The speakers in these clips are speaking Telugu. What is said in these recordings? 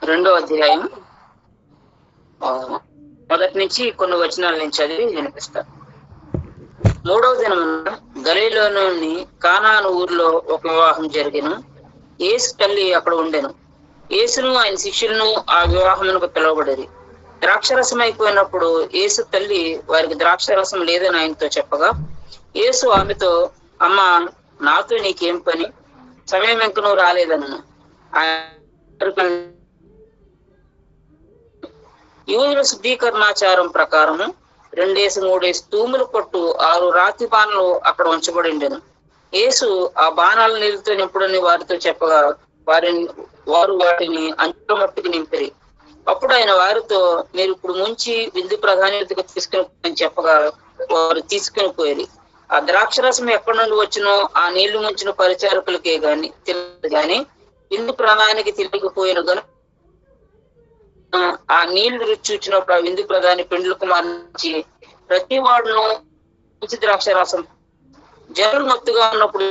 రెండో అధ్యాయం మొదటి నుంచి కొన్ని వచనాల నుంచి చదివి వినిపిస్తారు. 3వ దినమున గలీలోని కానాను ఊర్లో ఒక వివాహం జరిగెను. యేసు తల్లి అక్కడ ఉండెను. యేసును ఆయన శిష్యులను ఆ వివాహమునకు పిలువబడేది. ద్రాక్షరసం అయిపోయినప్పుడు యేసు తల్లి వారికి ద్రాక్షరసం లేదని ఆయనతో చెప్పగా, యేసు ఆమెతో, అమ్మ, నాతో నీకేం పని? సమయం ఇంక నువ్వు రాలేదను. యూదుల శుద్ధీకరణాచారం ప్రకారము 2-3 తూములు పట్టు 6 రాతి బాణలు అక్కడ ఉంచబడి ఉండెను. యేసు ఆ బాణాల నీళ్ళతో నింపుడని వారితో చెప్పగా వారు వాటిని అంచుల మట్టుకు నింపిరి. అప్పుడు ఆయన వారితో, మీరు ఇప్పుడు ముంచి విందు ప్రధానిగా తీసుకుని చెప్పగా వారు తీసుకుని పోయి ఆ ద్రాక్షరసం ఎక్కడి నుండి వచ్చినో ఆ నీళ్లు ముంచిన పరిచారకులకే తెలియదు గాని విందు ప్రధానికి తెలియకపోయిన గను ఆ నీళ్లు రుచి చూచినప్పుడు ఆ విందు ప్రధాని పెండ్లు కుమార్చి ప్రతి వాడును మంచి ద్రాక్షరసం జనులు మత్తుగా ఉన్నప్పుడు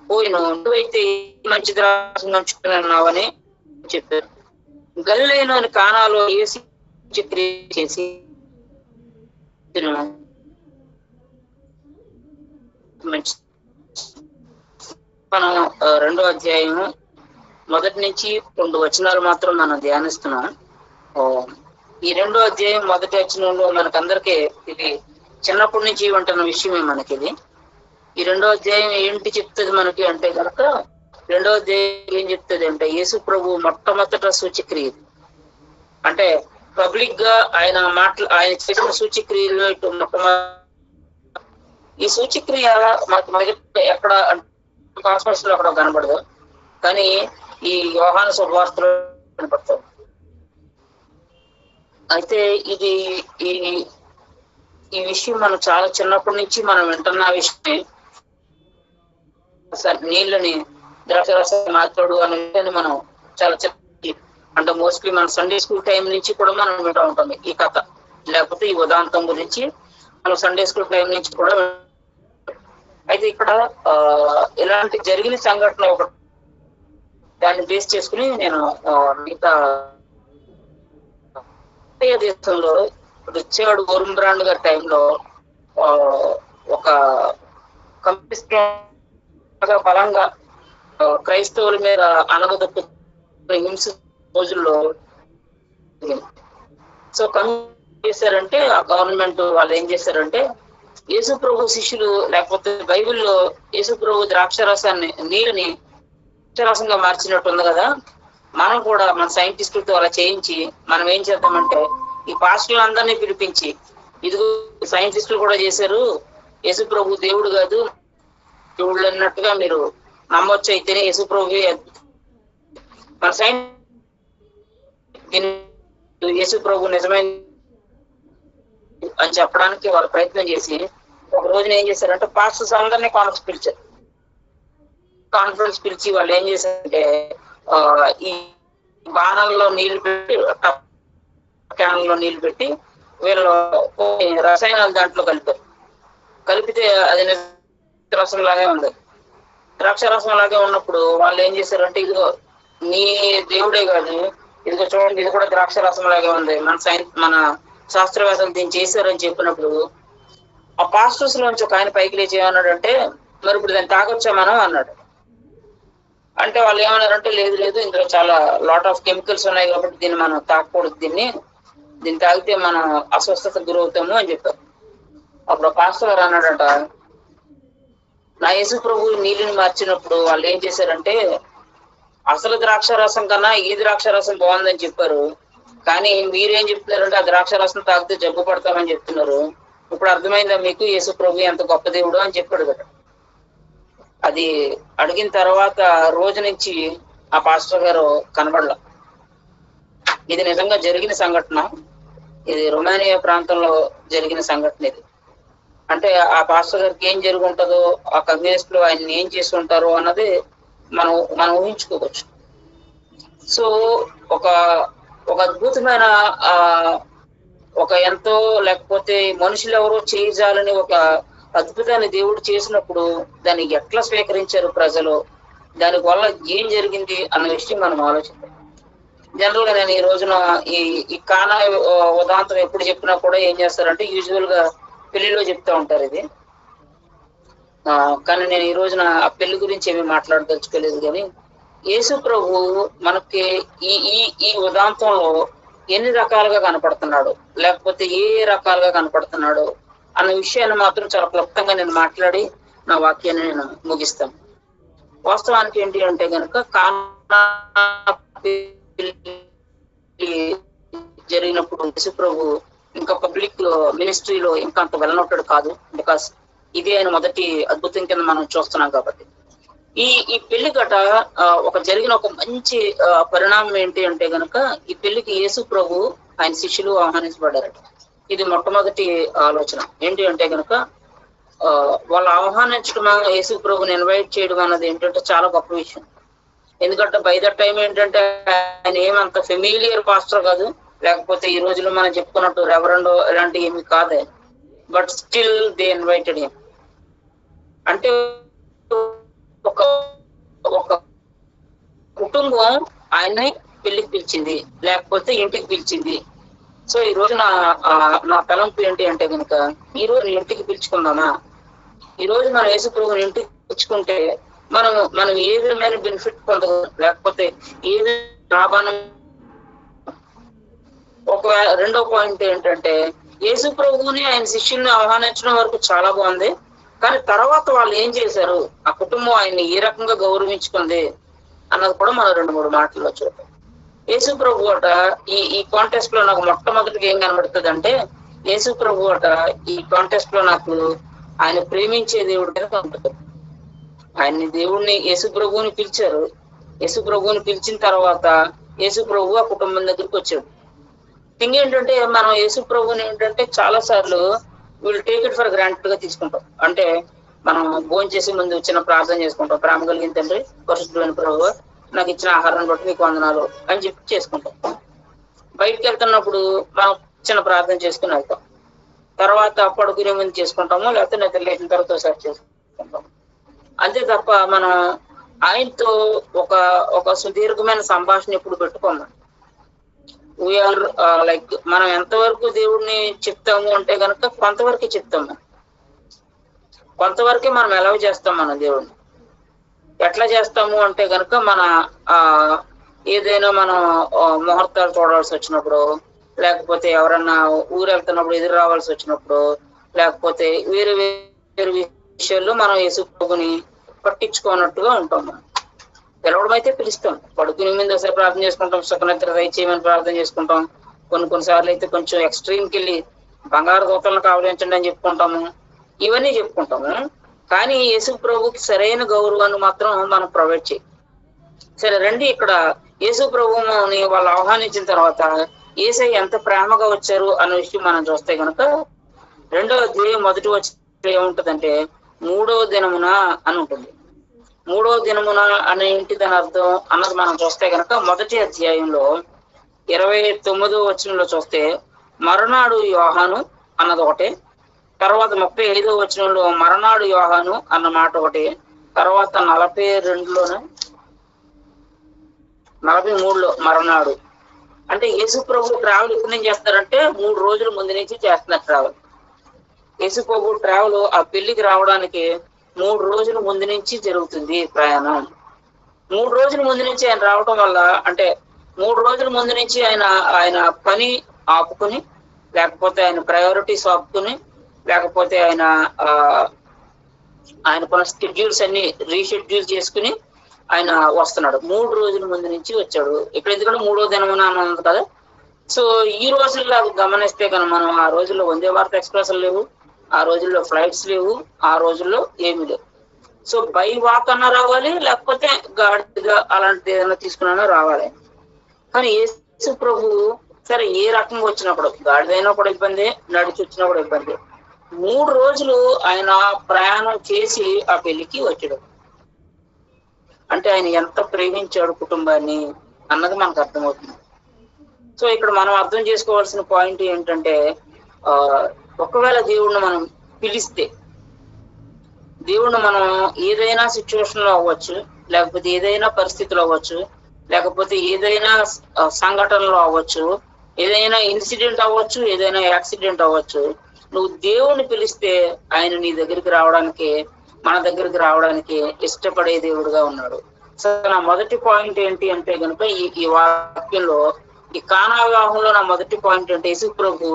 పోయిన నువ్వైతే మంచి ద్రాక్షరసం నంచుకున్నావని చెప్పారు. గలిలయలోని కానాలో యేసు చేసి మనం 2వ అధ్యాయము మొదటి నుంచి 2 వచనాలు మాత్రం మనం ధ్యానిస్తున్నాం. ఈ 2వ అధ్యాయం మొదటి వచనంలో మనకందరికీ ఇది చిన్నప్పటి నుంచి ఉంటున్న విషయమే. మనకి ఇది ఈ 2వ అధ్యాయం ఏంటి చెప్తుంది మనకి అంటే కనుక, 2వ అధ్యాయం ఏం చెప్తుంది అంటే యేసు ప్రభు మొట్టమొదట సూచక్రియ అంటే పబ్లిక్ గా ఆయన చేసిన సూచక్రియలు ఈ సూచక్రియ మనకి ఎక్కడ కాస్మస్ లో అక్కడ కనబడదు, కానీ ఈ యోహాను శుభవార్తలో కనపడుతుంది. అయితే ఇది ఈ విషయం మనం చాలా చిన్నప్పటి నుంచి మనం వింటున్న విషయమే. నీళ్ళని ద్రాక్షరసం మార్చాడు అనే విషయాన్ని మనం చాలా అంటే మోస్ట్లీ మన సండే స్కూల్ టైం నుంచి కూడా మనం వింటూ ఉంటాం ఈ కథ, లేకపోతే ఈ ఉదాంతం గురించి మనం సండే స్కూల్ టైం నుంచి కూడా. అయితే ఇక్కడ ఇలాంటి జరిగిన సంఘటన ఒకటి దాన్ని బేస్ చేసుకుని నేను మిగతా దేశంలో రిచర్డ్ ఓర్మ్బ్రాండ్ గారి టైంలో ఒక కమ్యూనిస్ట్ బలంగా క్రైస్తవుల మీద అనగదొక్కు హింస రోజుల్లో సో చేశారంటే ఆ గవర్నమెంట్ వాళ్ళు ఏం చేశారంటే యేసు ప్రభు శిష్యులు లేకపోతే బైబిల్లో యేసు ప్రభు ద్రాక్షరసాన్ని నీళ్ళని ద్రాక్షరసంగా మార్చినట్టు ఉంది కదా, మనం కూడా మన సైంటిస్టులతో అలా చేయించి మనం ఏం చేద్దామంటే ఈ పాస్టర్లందరినీ పిలిపించి, ఇదిగో సైంటిస్టులు కూడా చేశారు, యేసు ప్రభు దేవుడు కాదు, దేవుళ్ళు అన్నట్టుగా మీరు నమ్మొచ్చు, అయితేనే యేసు ప్రభు మన యేసు ప్రభు నిజమైన అని చెప్పడానికి వాళ్ళు ప్రయత్నం చేసి ఒక రోజున ఏం చేశారంటే పాస్టర్స్ అందరినీ కాన్ఫరెన్స్ పిలిచి వాళ్ళు ఏం చేశారంటే ఈ బాణాల్లో నీళ్లు పెట్టి క్యాన్లో నీళ్లు పెట్టి వీళ్ళు రసాయనాలు దాంట్లో కలిపితే అది రసం లాగే ఉంది. ద్రాక్షరసం లాగే ఉన్నప్పుడు వాళ్ళు ఏం చేశారంటే ఇదిగో నీ దేవుడే కాదు, ఇదిగో చూడండి ఇది కూడా ద్రాక్షరసం లాగే ఉంది, మన శాస్త్రవేత్తలు దీన్ని చేశారని చెప్పినప్పుడు ఆ పాస్టర్స్ లోంచి ఒక ఆయన పైకి లేచి ఏమన్నాడంటే, మరి ఇప్పుడు దాన్ని తాగొచ్చా మనం అన్నాడు. అంటే వాళ్ళు ఏమన్నారంటే లేదు ఇందులో చాలా లాట్ ఆఫ్ కెమికల్స్ ఉన్నాయి కాబట్టి దీన్ని మనం తాగకూడదు, దీన్ని తాగితే మనం అస్వస్థతకు గురవుతాము అని చెప్పారు. అప్పుడు పాస్టర్ గారు అన్నాడట, నా యేసు ప్రభు నీళ్ళని మార్చినప్పుడు వాళ్ళు ఏం చేశారంటే అసలు ద్రాక్షరసం కన్నా ఈ ద్రాక్షరసం బాగుందని చెప్పారు, కానీ మీరేం చెప్తున్నారంటే ఆ ద్రాక్షరసం తాగితే జబ్బు పడతామని చెప్తున్నారు. ఇప్పుడు అర్థమైందా మీకు యేసు ప్రభు ఎంత గొప్ప దేవుడు అని చెప్పాడు కదా. అది అడిగిన తర్వాత రోజు నుంచి ఆ పాస్టర్ గారు కనబడలా. ఇది నిజంగా జరిగిన సంఘటన, ఇది రొమానియా ప్రాంతంలో జరిగిన సంఘటన. ఇది అంటే ఆ పాస్టర్ గారికి ఏం జరిగి ఉంటుందో, ఆ కమ్యూనిస్టులు ఆయన్ని ఏం చేసి ఉంటారో అన్నది మనం ఊహించుకోవచ్చు. సో ఒక అద్భుతమైన ఒక ఎంతో లేకపోతే మనుషులు ఎవరో చేయాలని ఒక అద్భుతాన్ని దేవుడు చేసినప్పుడు దాన్ని ఎట్లా స్వీకరించారు ప్రజలు, దాని వల్ల ఏం జరిగింది అన్న విషయం మనం ఆలోచిద్దాం. జనరల్ గా నేను ఈ రోజున ఈ కానా ఉదాంతం ఎప్పుడు చెప్పినా కూడా ఏం చేస్తారంటే యూజువల్ గా పెళ్లిలో చెప్తా ఉంటారు ఇది. కానీ నేను ఈ రోజున ఆ పెళ్లి గురించి ఏమీ మాట్లాడదలుచుకోలేదు. కానీ యేసు ప్రభు మనకి ఈ ఈ ఈ ఉదాంతంలో ఎన్ని రకాలుగా కనపడుతున్నాడు, లేకపోతే ఏ రకాలుగా కనపడుతున్నాడు అన్న విషయాన్ని మాత్రం చాలా క్లుప్తంగా నేను మాట్లాడి నా వాక్యాన్ని నేను ముగిస్తాను. వాస్తవానికి ఏంటి అంటే కనుక కానా జరిగినప్పుడు యేసు ప్రభు ఇంకా పబ్లిక్ మినిస్ట్రీలో ఇంకా అంత వెళ్ళనొట్టాడు కాదు. బికాస్ ఇదే ఆయన మొదటి అద్భుతం కింద మనం చూస్తున్నాం కాబట్టి. ఈ పెళ్లి గట జరిగిన ఒక మంచి పరిణామం ఏంటి అంటే గనక ఈ పెళ్లికి యేసు ప్రభు ఆయన శిష్యులు ఆహ్వానించబడ్డారట. ఇది మొట్టమొదటి ఆలోచన. ఏంటి అంటే గనక వాళ్ళు ఆహ్వానించడం, యేసు ప్రభుని ఇన్వైట్ చేయడం అన్నది ఏంటంటే చాలా గొప్ప విషయం. ఎందుకంటే బై ద టైం ఏంటంటే ఆయన ఏమంత ఫెమిలియర్ పాస్టర్ కాదు, లేకపోతే ఈ రోజుల్లో మనం చెప్పుకున్నట్టు రెవరెండో ఇలాంటివి ఏమి కాదు. But still they invited him. అంటే ఒక ఒక కుటుంబం ఆయన్ని పెళ్లికి పిలిచింది, లేకపోతే ఇంటికి పిలిచింది. సో ఈ రోజు నా తలంపు ఏంటి అంటే కనుక ఈ రోజు ఇంటికి పిలుచుకుందామా? ఈ రోజు మనం యేసు ప్రభుని ఇంటికి పిలుచుకుంటే మనం ఏ విధమైన బెనిఫిట్ పొందగలం, లేకపోతే ఏ లాభాన్ని. రెండో పాయింట్ ఏంటంటే యేసు ప్రభుని ఆయన శిష్యుల్ని ఆహ్వానించడం వరకు చాలా బాగుంది. కానీ తర్వాత వాళ్ళు ఏం చేశారు, ఆ కుటుంబం ఆయన్ని ఏ రకంగా గౌరవించుకుంది అన్నది కూడా మనం 2-3 మాటల్లో చూద్దాం. యేసు ప్రభు అట ఈ కాంటెస్ట్ లో నాకు మొట్టమొదటిగా ఏం కనబడుతుంది అంటే యేసు ప్రభు అట ఈ కాంటెస్ట్ లో నాకు ఆయన ప్రేమించే దేవుడి కింద కనబడుతుంది. ఆయన్ని దేవుడిని యేసు ప్రభువుని పిలిచారు. యేసు ప్రభువుని పిలిచిన తర్వాత యేసు ప్రభు ఆ కుటుంబం దగ్గరికి వచ్చాడు. థింగ్ ఏంటంటే మనం యేసు ప్రభువుని ఏంటంటే చాలా సార్లు వీళ్ళు టేక్ ఇట్ ఫర్ గ్రాంటెడ్ గా తీసుకుంటాం. అంటే మనం భోజనం చేసే ముందు చిన్న ప్రార్థన చేసుకుంటాం, ప్రేమ కలిగిన తండ్రి పరిశుద్ధమైన ప్రభువు నాకు ఇచ్చిన ఆహారాన్ని బట్టి మీకు వందనాలు అని చెప్పి చేసుకుంటాం. బయటకు వెళ్తున్నప్పుడు మనం చిన్న ప్రార్థన చేసుకుని వెళ్తాం. తర్వాత పడుకునే ముందు చేసుకుంటాము, లేకపోతే నిద్ర లేచిన తర్వాత ఒకసారి చేసుకుంటాం. అంతే తప్ప మనం ఆయనతో ఒక సుదీర్ఘమైన సంభాషణ ఎప్పుడు పెట్టుకోము. వీఆర్ లైక్ మనం ఎంతవరకు దేవుడిని చెప్తాము అంటే కనుక కొంతవరకే చెప్తాము, కొంతవరకే మనం ఎలా చేస్తాం. మన దేవుడిని ఎట్లా చేస్తాము అంటే కనుక మన ఏదైనా మనం ముహూర్తాలు చూడాల్సి వచ్చినప్పుడు, లేకపోతే ఎవరన్నా ఊరు వెళ్తున్నప్పుడు ఎదురు రావాల్సి వచ్చినప్పుడు, లేకపోతే వేరే వేరే విషయాల్లో మనం యేసు ప్రభుని పట్టించుకోనట్టుగా ఉంటాం. మనం పిలవడం అయితే పిలుస్తాం, పడుకునే ముందు ఒకసారి ప్రార్థన చేసుకుంటాం, సుఖనిద్ర దయచేయమని ప్రార్థన చేసుకుంటాం. కొన్నిసార్లు అయితే కొంచెం ఎక్స్ట్రీమ్కి వెళ్ళి బంగారు దూతలను కావలించండి అని చెప్పుకుంటాము. ఇవన్నీ చెప్పుకుంటాము. కానీ యేసు ప్రభుకి సరైన గౌరవాన్ని మాత్రం మనం ప్రొవైడ్ చేయం. సరే రండి, ఇక్కడ యేసు ప్రభువుని వాళ్ళు ఆహ్వానించిన తర్వాత యేసయ్య ఎంత ప్రేమగా వచ్చారు అన్న విషయం మనం చూస్తే కనుక 2వ అధ్యాయం మొదటి వచ్చిన ఏముంటదంటే 3వ దినమున అని ఉంటుంది. 3వ దినమున అనే ఇంటి దాని అర్థం అన్నది మనం చూస్తే కనుక మొదటి అధ్యాయంలో 29వ వచనంలో చూస్తే మరునాడు యోహాను అన్నది ఒకటే, తర్వాత 35వ వచనంలో మరునాడు యోహాను అన్న మాట ఒకటి, తర్వాత 43లో మరునాడు. అంటే యేసు ప్రభు ట్రావెల్ ఎప్పుడు నుంచి చేస్తారంటే 3 రోజుల ముందు నుంచి చేస్తున్నారు ట్రావెల్. యేసు ప్రభు ట్రావెల్ ఆ పెళ్లికి రావడానికి 3 రోజుల ముందు నుంచి జరుగుతుంది ప్రయాణం. 3 రోజుల ముందు నుంచి ఆయన రావటం వల్ల, అంటే 3 రోజుల ముందు నుంచి ఆయన పని ఆపుకుని, లేకపోతే ఆయన ప్రయారిటీస్ ఆపుకుని, లేకపోతే ఆయన కొన్ని స్కెడ్యూల్స్ అన్ని రీషెడ్యూల్ చేసుకుని ఆయన వస్తున్నాడు. 3 రోజుల ముందు నుంచి వచ్చాడు. ఇక్కడ ఎందుకంటే 3వ దినమున అన్నది కదా. సో ఈ రోజుల్లో గమనిస్తే కనుక మనం ఆ రోజుల్లో వందే భారత్ ఎక్స్ప్రెస్ లేవు, ఆ రోజుల్లో ఫ్లైట్స్ లేవు, ఆ రోజుల్లో ఏమీ లేవు. సో బై వాక్ అన్నా రావాలి, లేకపోతే గాడిగా అలాంటిది ఏదైనా తీసుకున్నా రావాలి. కానీ యేసు ప్రభు సరే ఏ రకంగా వచ్చినప్పుడు, గాడిదైనా కూడా ఇబ్బంది, నడిచి వచ్చినా కూడా ఇబ్బంది. 3 రోజులు ఆయన ప్రయాణం చేసి ఆ పెళ్లికి వచ్చాడు. అంటే ఆయన ఎంత ప్రేమించాడు కుటుంబాన్ని అన్నది మనకు అర్థమవుతుంది. సో ఇక్కడ మనం అర్థం చేసుకోవాల్సిన పాయింట్ ఏంటంటే ఒకవేళ దేవుణ్ణి మనం పిలిస్తే, దేవుణ్ణి మనం ఏదైనా సిచ్యువేషన్ లో అవ్వచ్చు, లేకపోతే ఏదైనా పరిస్థితిలో అవ్వచ్చు, లేకపోతే ఏదైనా సంఘటనలు అవ్వచ్చు, ఏదైనా ఇన్సిడెంట్ అవ్వచ్చు, ఏదైనా యాక్సిడెంట్ అవ్వచ్చు, నువ్వు దేవుని పిలిస్తే ఆయన నీ దగ్గరికి రావడానికి, మన దగ్గరికి రావడానికి ఇష్టపడే దేవుడుగా ఉన్నాడు. సో నా మొదటి పాయింట్ ఏంటి అంటే కనుక ఈ వాక్యంలో, ఈ కానా వివాహంలో నా మొదటి పాయింట్ అంటే యేసు ప్రభు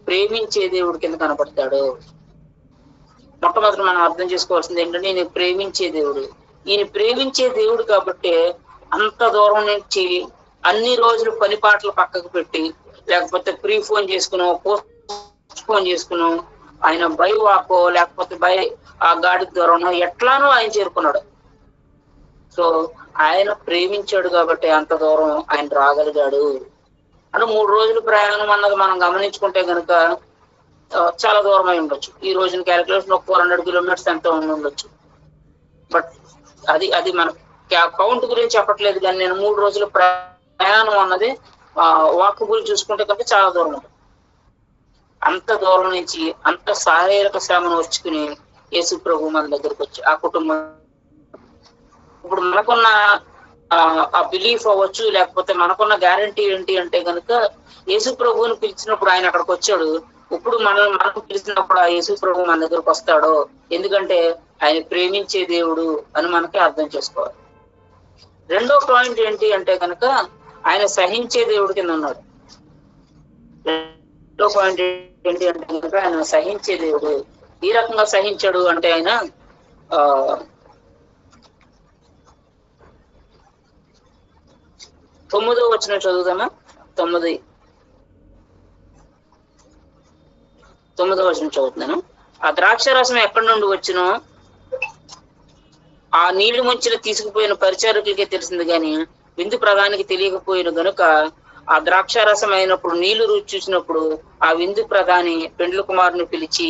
ప్రేమించే దేవుడి కింద కనపడతాడు. మొట్టమొదటి మనం అర్థం చేసుకోవాల్సింది ఏంటంటే ఈయన ప్రేమించే దేవుడు. ఈయన ప్రేమించే దేవుడు కాబట్టి అంత దూరం నుంచి అన్ని రోజులు పని పాటలు పక్కకు పెట్టి, లేకపోతే ప్రీ ఫోన్ చేసుకునో, పోస్ట్ ఫోన్ చేసుకునో, ఆయన బై వాకో లేకపోతే బై ఆ గాడి దూరం ఎట్లానో ఆయన చేరుకున్నాడు. సో ఆయన ప్రేమించాడు కాబట్టి అంత దూరం ఆయన రాగలిగాడు. అంటే 3 రోజులు ప్రయాణం అన్నది మనం గమనించుకుంటే కనుక చాలా దూరం అయి ఉండొచ్చు. ఈ రోజున క్యాలిక్యులేషన్ 400 కిలోమీటర్స్ ఎంత ఉండొచ్చు. బట్ అది మన కౌంట్ గురించి చెప్పట్లేదు, కానీ నేను 3 రోజుల ప్రయాణం అన్నది వాకబుల్ చూసుకుంటే కనుక చాలా దూరం ఉంటుంది. అంత దూరం నుంచి అంత శారీరక శ్రమను వచ్చుకుని యేసు ప్రభు మన దగ్గరకు వచ్చి ఆ కుటుంబం, ఇప్పుడు మనకున్న ఆ బిలీఫ్ అవ్వచ్చు, లేకపోతే మనకున్న గ్యారంటీ ఏంటి అంటే కనుక యేసు ప్రభువుని పిలిచినప్పుడు ఆయన అక్కడికి వచ్చాడు. ఇప్పుడు మనం పిలిచినప్పుడు ఆ యేసు ప్రభు మన దగ్గరకు వస్తాడు. ఎందుకంటే ఆయన ప్రేమించే దేవుడు అని మనకి అర్థం చేసుకోవాలి. రెండో పాయింట్ ఏంటి అంటే కనుక ఆయన సహించే దేవుడి కింద ఉన్నాడు. రెండో పాయింట్ ఏంటి అంటే కనుక ఆయన సహించే దేవుడు. ఈ రకంగా సహించాడు అంటే ఆయన 9వ వచనం చదువుదామా? 9వ వచనం చదువుతున్నాను. ఆ ద్రాక్షారసం ఎక్కడి నుండి వచ్చినో ఆ నీళ్లు ముంచిన తీసుకుపోయిన పరిచారకులకే తెలిసింది కానీ విందు ప్రధానికి తెలియకపోయిన గనుక ఆ ద్రాక్షారసం అయినప్పుడు నీళ్లు రుచి చూసినప్పుడు ఆ విందు ప్రధాని పెండ్లి కుమారుని పిలిచి,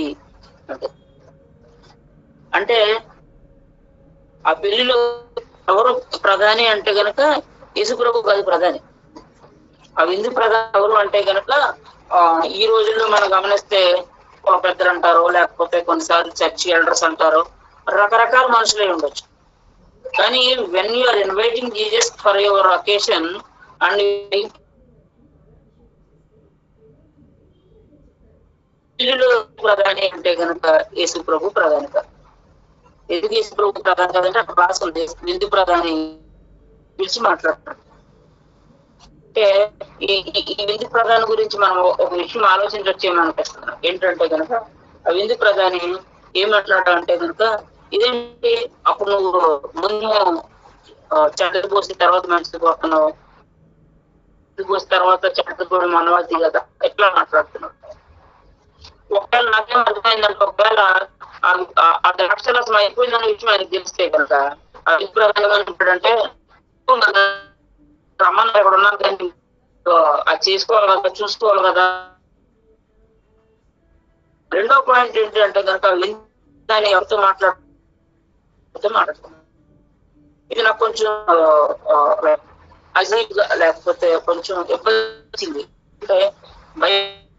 అంటే ఆ పెళ్లిలో ఎవరు ప్రధాని అంటే గనక యేసు ప్రభు కాదు ప్రధాని. ఆ విందు ప్రధాని ఎవరు అంటే గనక ఈ రోజుల్లో మనం గమనిస్తే పెద్దలు అంటారు, లేకపోతే కొన్నిసార్లు చర్చి ఎల్డర్స్ అంటారు, రకరకాల మనుషులే ఉండొచ్చు. కానీ when you are inviting Jesus for your occasion and ప్రధాని అంటే కనుక యేసు ప్రభు ప్రధాని కాదు. ఎందుకు యేసు ప్రభు ప్రధాని కాదంటే అక్కడ రాసుకుంది విందు ప్రధాని పిలిచి మాట్లాడతాడు. అంటే ఈ విందు ప్రధాని గురించి మనం ఒక విషయం ఆలోచించొచ్చేమనిపిస్తున్నాం. ఏంటంటే కనుక ఆ విందు ప్రధాని ఏం మాట్లాడాలంటే కనుక, ఇదేంటి అప్పుడు నువ్వు ముందు చెడ్డ పోసిన తర్వాత మంచిది పోతున్నావు, పోసిన తర్వాత చెడ్డ కూడా మనవాది కదా, ఎట్లా మాట్లాడుతున్నావు? ఒకవేళ నాకేం అర్థమైందంటే, ఒకవేళ ఆ ద్రాక్షరసం అయిపోయిందన్న విషయం ఆయనకు తెలిస్తే కనుక ఆ విందు ప్రధాని ఏమంటాడంటే, రమ్మని ఎక్కడ ఉన్నాను కానీ అది చేసుకోవాలి కదా, చూసుకోవాలి కదా. రెండో పాయింట్ ఏంటి అంటే కనుక దాన్ని ఎవరితో మాట్లాడుతున్నాను, ఇది నాకు కొంచెం అజీబ్గా లేకపోతే కొంచెం ఇబ్బంది.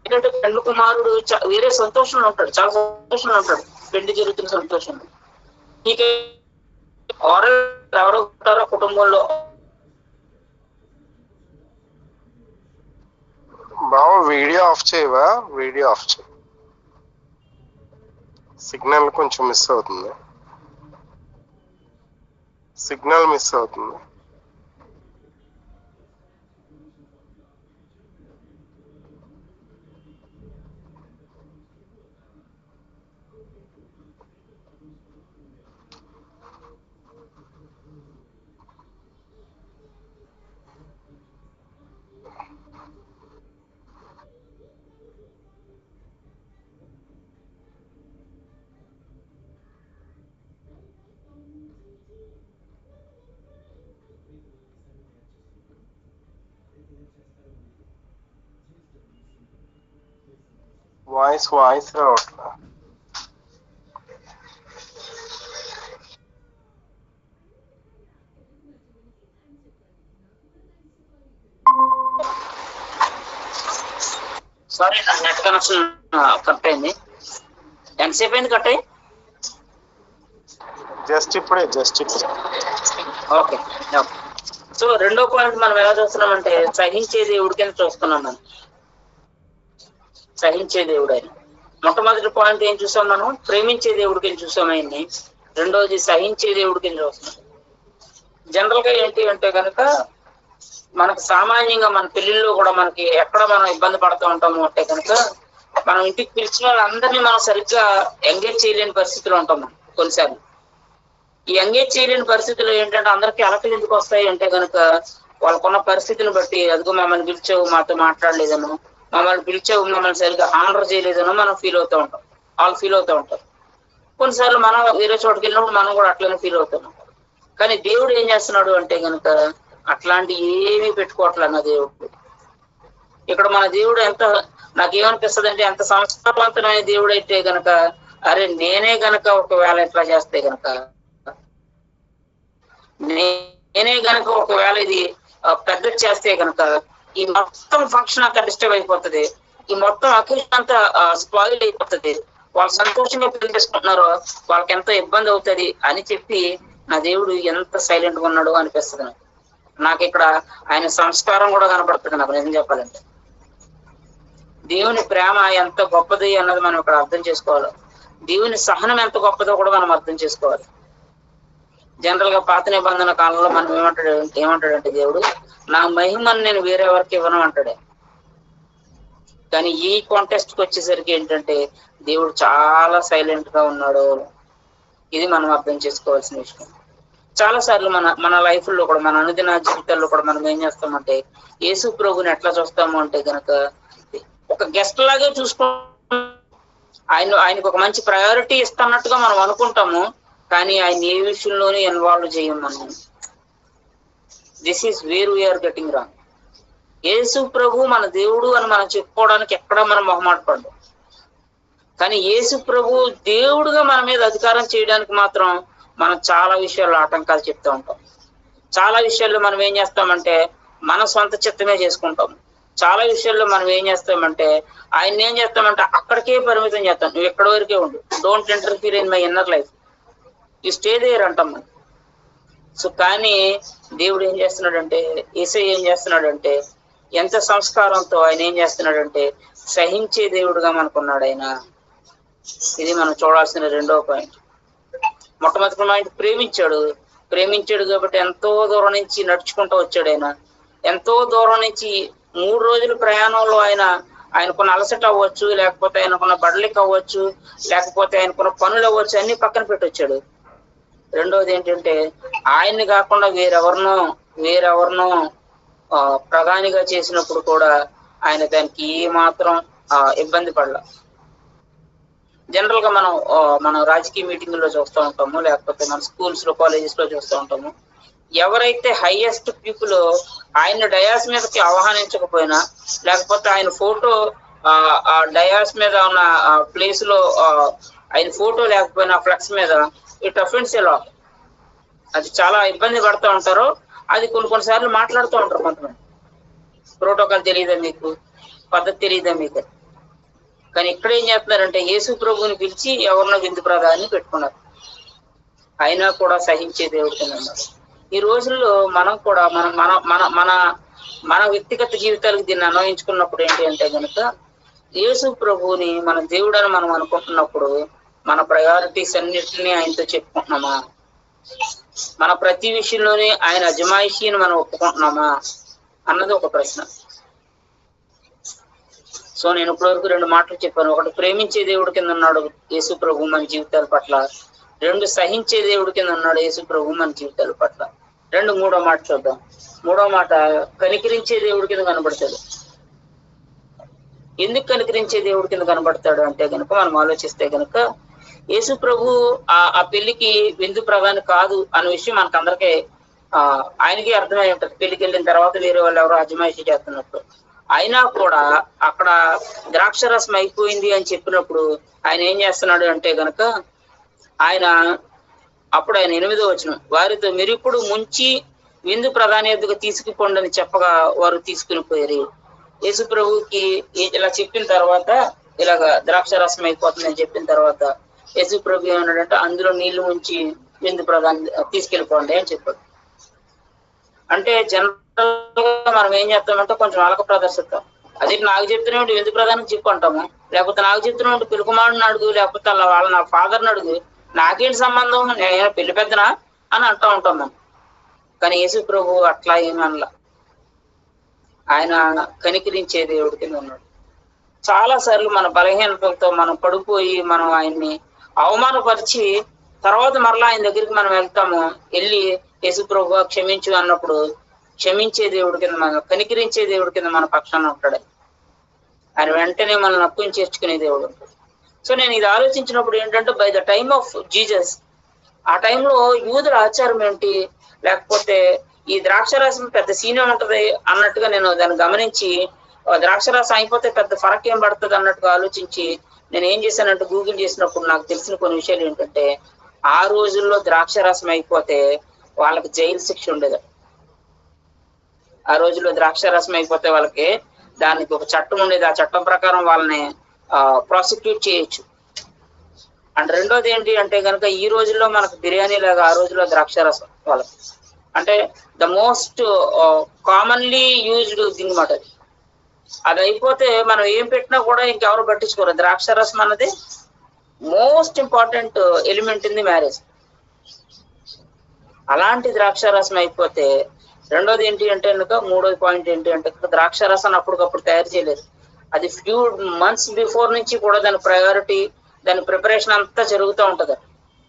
అంటే పెండ్లి కుమారుడు వేరే సంతోషంలో ఉంటాడు, చాలా సంతోషంలో ఉంటాడు, పెళ్లి జరుగుతున్న సంతోషంలో. నీకే ఎవరో ఉంటారో కుటుంబంలో బావ వీడియో ఆఫ్ చేయవా? వీడియో ఆఫ్ చేయి, సిగ్నల్ కొంచెం మిస్ అవుతుంది, సిగ్నల్ మిస్ అవుతుంది. వాయిస్ రావట్లా. సారీ, నెట్ కనెక్షన్ కట్ అయింది. ఎంతసేపు అయింది కట్ అయ్యి? జస్ట్ ఇప్పుడే. ఓకే. సో రెండో పాయింట్ మనం ఎలా చూస్తున్నామంటే సహించే దేవుడి కింద చూస్తున్నాం. మనం సహించే దేవుడు ఆయన. మొట్టమొదటి పాయింట్ ఏం చూసాం, మనం ప్రేమించే దేవుడి కింద చూసాం ఆయన్ని. రెండోది సహించే దేవుడి కింద చూస్తున్నాం. జనరల్ గా ఏంటి అంటే కనుక మనకు సామాన్యంగా మన పెళ్లిళ్ళు కూడా మనకి ఎక్కడ మనం ఇబ్బంది పడుతూ ఉంటాము అంటే కనుక మనం ఇంటికి పిలిచిన వాళ్ళందరినీ మనం సరిగ్గా ఎంగేజ్ చేయలేని పరిస్థితిలో ఉంటాం. మనం కొన్నిసార్లు ఈ ఎంగేజ్ చేయలేని పరిస్థితుల్లో ఏంటంటే అందరికీ అలకలు ఎందుకు వస్తాయి అంటే కనుక వాళ్ళకున్న పరిస్థితిని బట్టి, అదిగో మమ్మల్ని పిలిచావు మాతో మాట్లాడలేదనో, మమ్మల్ని పిలిచావు మమ్మల్ని సరిగ్గా ఆనర్ చేయలేదనో మనం ఫీల్ అవుతూ ఉంటాం. వాళ్ళు ఫీల్ అవుతూ ఉంటారు. కొన్నిసార్లు మనం వేరే చోటుకి వెళ్ళినప్పుడు మనం కూడా అట్లనే ఫీల్ అవుతున్నాం. కానీ దేవుడు ఏం చేస్తున్నాడు అంటే కనుక అట్లాంటి ఏమీ పెట్టుకోవట్లే నా దేవుడు. ఇక్కడ మన దేవుడు ఎంత నాకేమనిపిస్తుంది అంటే ఎంత సంస్కారవంతమైన దేవుడు అయితే గనక, అరే నేనే గనక ఒకవేళ ఇట్లా చేస్తే గనక, నేనే గనక ఒకవేళ ఇది పెద్ద చేస్తే గనక ఈ మొత్తం ఫంక్షన్ అంతా డిస్టర్బ్ అయిపోతుంది, ఈ మొత్తం అకేషన్ అంతా స్పాయిల్ అయిపోతుంది, వాళ్ళు సంతోషంగా పెళ్లి చేసుకుంటున్నారో వాళ్ళకి ఎంతో ఇబ్బంది అవుతుంది అని చెప్పి నా దేవుడు ఎంత సైలెంట్ గా ఉన్నాడు అనిపిస్తుంది నాకు. ఇక్కడ ఆయన సంస్కారం కూడా కనపడుతుంది నాకు నిజం చెప్పాలంటే. దేవుని ప్రేమ ఎంత గొప్పది అన్నది మనం ఇక్కడ అర్థం చేసుకోవాలి. దేవుని సహనం ఎంత గొప్పదో కూడా మనం అర్థం చేసుకోవాలి. జనరల్ గా పాత నిబంధన కాలంలో మనం ఏమంటాడంటే దేవుడు నా మహిమను నేను వేరే ఎవరికి ఇవ్వను అంటాడే. కానీ ఈ కాంటెస్ట్ కి వచ్చేసరికి ఏంటంటే దేవుడు చాలా సైలెంట్ గా ఉన్నాడు. ఇది మనం అర్థం చేసుకోవాల్సిన విషయం. చాలా సార్లు మన లైఫ్ లో కూడా, మన అనుదిన జీవితాల్లో కూడా మనం ఏం చేస్తామంటే యేసు ప్రభుని ఎట్లా చూస్తాము అంటే గనక ఒక గెస్ట్ లాగే చూసుకుంటాం. ఆయనకు ఒక మంచి ప్రయారిటీ ఇస్తున్నట్టుగా మనం అనుకుంటాము, కానీ ఆయన ఏ విషయంలోనే ఇన్వాల్వ్ చేయం మనం. This is where we're getting wrong. Yesu ప్రభు మన దేవుడు అని మనం చెప్పుకోవడానికి ఎక్కడా మనం మొహమాట పడ్డాం. కానీ యేసు ప్రభు దేవుడుగా మన మీద అధికారం చేయడానికి మాత్రం మనం చాలా విషయాల్లో ఆటంకాలు చెప్తూ ఉంటాం. చాలా విషయాల్లో మనం ఏం చేస్తామంటే మన సొంత చిత్తమే చేసుకుంటాం. చాలా విషయాల్లో మనం ఏం చేస్తామంటే ఆయన ఏం చేస్తామంటే అక్కడికే పరిమితం చేస్తాం. నువ్వు ఎక్కడి వరకే ఉండు, don't interfere in my inner life, you stay there అంటాం మనం. సో కానీ దేవుడు ఏం చేస్తున్నాడంటే, యేసయ్య ఏం చేస్తున్నాడంటే ఎంత సంస్కారంతో ఆయన ఏం చేస్తున్నాడంటే సహించే దేవుడుగా మనకున్నాడు ఆయన. ఇది మనం చూడాల్సిన రెండో పాయింట్. మొట్టమొదటి పాయింట్ ప్రేమించాడు కాబట్టి ఎంతో దూరం నుంచి నడుచుకుంటూ వచ్చాడు ఆయన. ఎంతో దూరం నుంచి 3 రోజుల ప్రయాణంలో ఆయనకున్న అలసట అవ్వచ్చు, లేకపోతే ఆయనకున్న బడలిక అవ్వచ్చు, లేకపోతే ఆయనకున్న పనులు అవ్వచ్చు, అన్ని పక్కన పెట్టొచ్చాడు. రెండోది ఏంటంటే ఆయన్ని కాకుండా వేరెవరినో ప్రధానిగా చేసినప్పుడు కూడా ఆయన దానికి ఏ మాత్రం ఇబ్బంది పడలా. జనరల్ గా మనం రాజకీయ మీటింగ్ లో చూస్తూ ఉంటాము, లేకపోతే మన స్కూల్స్ లో కాలేజెస్ లో చూస్తూ ఉంటాము. ఎవరైతే హైయెస్ట్ పీపుల్ ఆయన డయాస్ మీదకి ఆహ్వానించకపోయినా, లేకపోతే ఆయన ఫోటో ఆ డయాస్ మీద ఉన్న ప్లేస్ లో ఆయన ఫోటో లేకపోయినా ఫ్లెక్స్ మీద ఇట్ అఫెండ్స్ ఎలా, అది చాలా ఇబ్బంది పడుతూ ఉంటారు. అది కొన్నిసార్లు మాట్లాడుతూ ఉంటారు కొంతమంది, ప్రోటోకాల్ తెలియదా మీకు, పద్ధతి తెలియదా మీకు. కానీ ఇక్కడ ఏం చేస్తున్నారంటే యేసు ప్రభువుని పిలిచి ఎవరినో విందు ప్రధాన్ని పెట్టుకున్నారు. అయినా కూడా సహించే దేవుడు కింద ఉన్నారు. ఈ రోజుల్లో మనం కూడా మన వ్యక్తిగత జీవితాలకు దీన్ని అన్వయించుకున్నప్పుడు ఏంటి అంటే కనుక యేసు ప్రభువుని మన దేవుడని మనం అనుకుంటున్నప్పుడు మన ప్రయారిటీస్ అన్నిటినీ ఆయనతో చెప్పుకుంటున్నామా? మన ప్రతి విషయంలోనే ఆయన అజమాయిషిని మనం ఒప్పుకుంటున్నామా అన్నది ఒక ప్రశ్న. సో నేను ఇప్పటివరకు 2 మాటలు చెప్పాను. ఒకటి, ప్రేమించే దేవుడి కింద ఉన్నాడు యేసు ప్రభు మన జీవితాల పట్ల. 2, సహించే దేవుడి కింద ఉన్నాడు యేసు ప్రభు మన జీవితాల పట్ల. మూడో మాట చూద్దాం. మూడో మాట, కనికరించే దేవుడి కింద కనబడతాడు. ఎందుకు కనికరించే దేవుడి కింద కనబడతాడు అంటే కనుక మనం ఆలోచిస్తే కనుక యేసు ప్రభు ఆ పెళ్లికి విందు ప్రధాని కాదు అనే విషయం మనకు అందరికీ ఆయనకి అర్థమై ఉంటుంది. పెళ్లికి వెళ్ళిన తర్వాత వేరే వాళ్ళు ఎవరో అజమాయిషీ చేస్తున్నప్పుడు. అయినా కూడా అక్కడ ద్రాక్షరసం అయిపోయింది అని చెప్పినప్పుడు ఆయన ఏం చేస్తున్నాడు అంటే గనక అప్పుడు ఆయన 8వ వచనం, వారితో మీరిప్పుడు ముంచి విందు ప్రధాని ఎద్దుకు తీసుకుపోండి అని చెప్పగా వారు తీసుకుని పోయారు. యేసు ప్రభుకి ఇలా చెప్పిన తర్వాత, ఇలాగ ద్రాక్షరసం అయిపోతుందని చెప్పిన తర్వాత యేసు ప్రభు ఏమన్నాడంటే అందులో నీళ్లు ముంచి విందు ప్రధాని తీసుకెళ్ళిపోండి అని చెప్పాడు. అంటే జనరల్ గా మనం ఏం చేస్తామంటే కొంచెం అలక ప్రదర్శిస్తాం. అది నాకు చెప్తున్నాడు ఎందుకు ప్రధానికి చెప్పుకుంటాము, లేకపోతే నాకు చెప్తున్నాడు పిలుకుమాడిని అడుగు, లేకపోతే అలా వాళ్ళ నా ఫాదర్ని అడుగు, నాకేంటి సంబంధం, నేను పెళ్లి పెద్దనా అని అంటూ ఉంటాం మనం. కానీ యేసు ప్రభు అట్లా ఏమి అనలా. ఆయన కనికరించే దేవుడి కింద ఉన్నాడు. చాలా సార్లు మన బలహీనతలతో మనం పడిపోయి మనం ఆయన్ని అవమానపరిచి తర్వాత మరలా ఆయన దగ్గరికి మనం వెళ్తాము. వెళ్ళి యేసు ప్రభు క్షమించు అన్నప్పుడు క్షమించే దేవుడి కింద, మన కనికరించే దేవుడి కింద మన పక్షాన ఉంటాడు. ఆయన వెంటనే మనల్ని అప్పుని చేర్చుకునే దేవుడు ఉంటాడు. సో నేను ఇది ఆలోచించినప్పుడు ఏంటంటే, by the time of Jesus, ఆ టైంలో యూదుల ఆచారం ఏంటి, లేకపోతే ఈ ద్రాక్షారసం పెద్ద సీనే ఉంటది అన్నట్టుగా నేను దాన్ని గమనించి, ద్రాక్షారసం అయిపోతే పెద్ద ఫరక్ ఏం పడుతుంది అన్నట్టుగా ఆలోచించి నేను ఏం చేశానంటే గూగుల్ చేసినప్పుడు నాకు తెలిసిన కొన్ని విషయాలు ఏంటంటే, ఆ రోజుల్లో ద్రాక్షారసం అయిపోతే వాళ్ళకి జైలు శిక్ష ఉండేది. ఆ రోజుల్లో ద్రాక్షారసం అయిపోతే వాళ్ళకి దానికి ఒక చట్టం ఉండేది. ఆ చట్టం ప్రకారం వాళ్ళని ప్రాసిక్యూట్ చేయొచ్చు. అండ్ రెండోది ఏంటి అంటే కనుక, ఈ రోజుల్లో మనకు బిర్యానీ లాగా ఆ రోజుల్లో ద్రాక్షారసం వాళ్ళకి అంటే the most commonly used thing మాట. అది అయిపోతే మనం ఏం పెట్టినా కూడా ఇంకెవరు పట్టించుకోరు. ద్రాక్షారసం అన్నది most important element in the marriage. అలాంటి ద్రాక్షారసం అయిపోతే రెండోది ఏంటి అంటే కనుక, మూడోది పాయింట్ ఏంటి అంటే ద్రాక్షారసాన్ని అప్పటికప్పుడు తయారు చేయలేదు. అది ఫ్యూ మంత్స్ బిఫోర్ నుంచి కూడా దాని ప్రయారిటీ, దాని ప్రిపరేషన్ అంతా జరుగుతూ ఉంటది.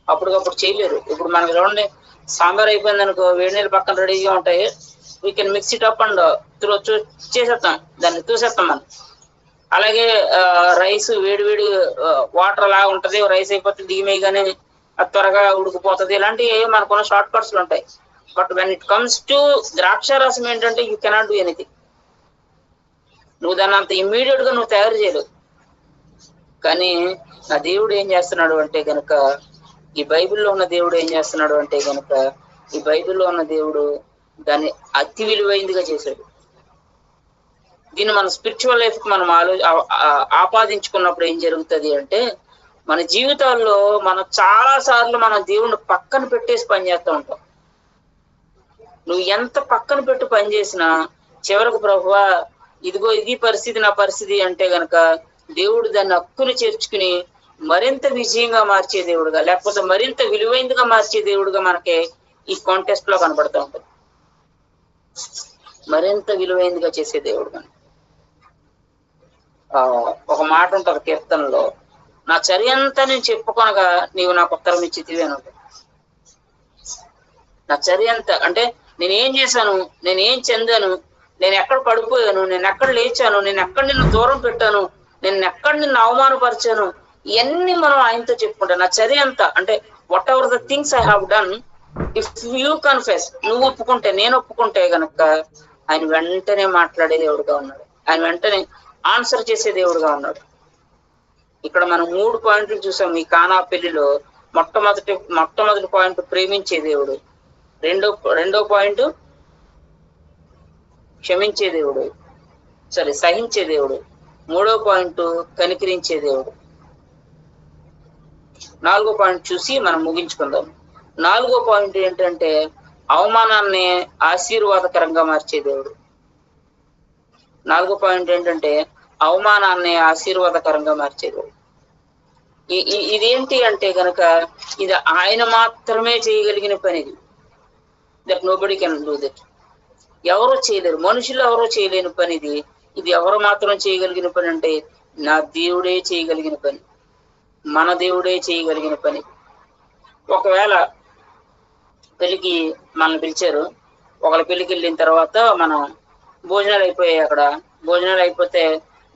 అప్పటికప్పుడు చేయలేరు. ఇప్పుడు మనకు చూడండి, సాంబార్ అయిపోయింది అనుకో, వేడి నీళ్ళు పక్కన రెడీగా ఉంటాయి, we can mix it up and చేసేస్తాం, దాన్ని తూసేస్తాం మనం. అలాగే రైస్ వేడి వేడి వాటర్ అలా ఉంటది, రైస్ అయిపోతే దిగిమేయగానే అది త్వరగా ఉడికిపోతుంది. ఇలాంటివి మనకున్న షార్ట్ కట్స్లు ఉంటాయి. But when it comes to ద్రాక్షారసం ఏంటంటే యూ కెనాట్ డూ ఎనీథింగ్. నువ్వు దాన్ని అంత ఇమ్మీడియట్ గా నువ్వు తయారు చేయలేవు. కానీ నా దేవుడు ఏం చేస్తున్నాడు అంటే గనక, ఈ బైబిల్లో ఉన్న దేవుడు ఏం చేస్తున్నాడు అంటే గనక, ఈ బైబిల్లో ఉన్న దేవుడు దాన్ని అతి విలువైందిగా చేశాడు. దీన్ని మన స్పిరిచువల్ లైఫ్ కి మనం ఆపాదించుకున్నప్పుడు ఏం జరుగుతుంది అంటే, మన జీవితాల్లో మనం చాలా సార్లు మన దేవుడిని పక్కన పెట్టేసి పనిచేస్తూ ఉంటాం. నువ్వు ఎంత పక్కన పెట్టి పని చేసినా చివరకు ప్రభువా ఇదిగో ఇది పరిస్థితి, నా పరిస్థితి అంటే గనక దేవుడు దాన్ని హక్కును చేర్చుకుని మరింత విజయంగా మార్చే దేవుడుగా, లేకపోతే మరింత విలువైందిగా మార్చే దేవుడుగా మనకి ఈ కాంటెస్ట్ లో కనబడుతూ ఉంటుంది. మరింత విలువైందిగా చేసే దేవుడుగా. ఒక మాట ఉంటుంది కీర్తనలో, నా చర్య అంతా నేను చెప్పుకొనగా నీవు నాకు ఉత్తరం ఇచ్చితివి అని ఉంటుంది. నా చర్య అంతా అంటే నేనేం చేశాను, నేనేం చెందాను, నేను ఎక్కడ పడిపోయాను, నేను ఎక్కడ లేచాను, నేను ఎక్కడ నిన్ను దూరం పెట్టాను, నేను ఎక్కడ నిన్ను అవమానపరిచాను, ఇవన్నీ మనం ఆయనతో చెప్పుకుంటాం. నా చర్య అంతా అంటే what ever the things I have done, if you confess, నువ్వు ఒప్పుకుంటే, నేను ఒప్పుకుంటే గనక ఆయన వెంటనే మాట్లాడే దేవుడుగా ఉన్నాడు. ఆయన వెంటనే ఆన్సర్ చేసే దేవుడుగా ఉన్నాడు. ఇక్కడ మనం 3 పాయింట్లు చూసాం ఈ కానా పెళ్లిలో. మొట్టమొదటి పాయింట్ ప్రేమించే దేవుడు, రెండో పాయింట్ క్షమించే దేవుడు, సహించే దేవుడు, మూడో పాయింట్ కనికరించే దేవుడు. 4వ పాయింట్ చూసి మనం ముగించుకుందాం. 4వ పాయింట్ ఏంటంటే అవమానాన్ని ఆశీర్వాదకరంగా మార్చే దేవుడు. 4వ పాయింట్ ఏంటంటే అవమానాన్ని ఆశీర్వాదకరంగా మార్చే దేవుడు. ఇదేంటి అంటే గనక ఇది ఆయన మాత్రమే చేయగలిగిన పని. That nobody can do that. ఎవరో చేయలేరు, మనుషులు ఎవరో చేయలేని పని ఇది. ఇది ఎవరు మాత్రం చేయగలిగిన పని అంటే నా దేవుడే చేయగలిగిన పని, మన దేవుడే చేయగలిగిన పని. ఒకవేళ పెళ్లికి మనల్ని పిలిచారు, ఒకళ్ళ పెళ్లికి వెళ్ళిన తర్వాత మనం భోజనాలు అయిపోయాయి. అక్కడ భోజనాలు అయిపోతే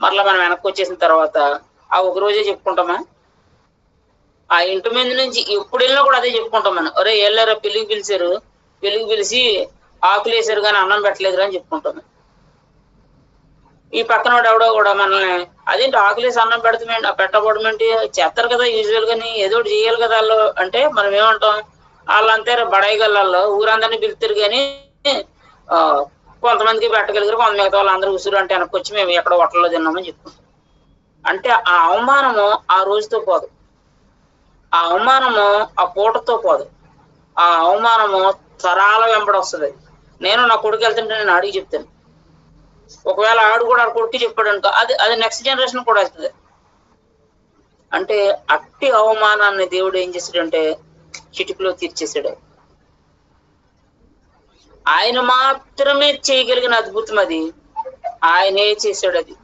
మరలా మనం వెనక్కి వచ్చేసిన తర్వాత ఆ ఒక రోజే చెప్పుకుంటామా? ఆ ఇంటి మీద నుంచి ఎప్పుడు వెళ్ళినా కూడా అదే చెప్పుకుంటాం మనం. ఒరే వెళ్ళారా, పెళ్లికి పిలిచారు, పెళ్లికి పిలిచి ఆకులు వేసారు కానీ అన్నం పెట్టలేదు అని చెప్పుకుంటాం. ఈ పక్కన ఎవడో కూడా మనల్ని అదేంటి ఆకులేసి అన్నం పెడతామేంటి, పెట్టబడడం ఏంటి, చేస్తారు కదా యూజువల్ గాని, ఏదో ఒకటి చేయాలి కదా వాళ్ళు అంటే మనం ఏమంటాం, వాళ్ళంతే బడాయిగల్లో ఊరందరినీ పిలుతారు కానీ కొంతమందికి పెట్టగలిగారు, కొంత మిగతా వాళ్ళందరూ ఉసురు అంటే వెనక్కి వచ్చి మేము ఎక్కడ హోటల్లో తిన్నామని చెప్పుకుంటాం. అంటే ఆ అవమానము ఆ రోజుతో పోదు, ఆ అవమానము ఆ పూటతో పోదు, ఆ అవమానము తరాల వెంబడి వస్తుంది. నేను నా కొడుకు వెళ్తుంటే నేను అడిగి చెప్తాను. ఒకవేళ ఆడు కూడా ఆ కొడుకు చెప్పాడు అనుకో, అది నెక్స్ట్ జనరేషన్ కూడా వస్తుంది. అంటే అట్టి అవమానాన్ని దేవుడు ఏం చేశాడంటే చిటికలో తీర్చేశాడు. ఆయన మాత్రమే చేయగలిగిన అద్భుతం అది. ఆయనే చేశాడు అది.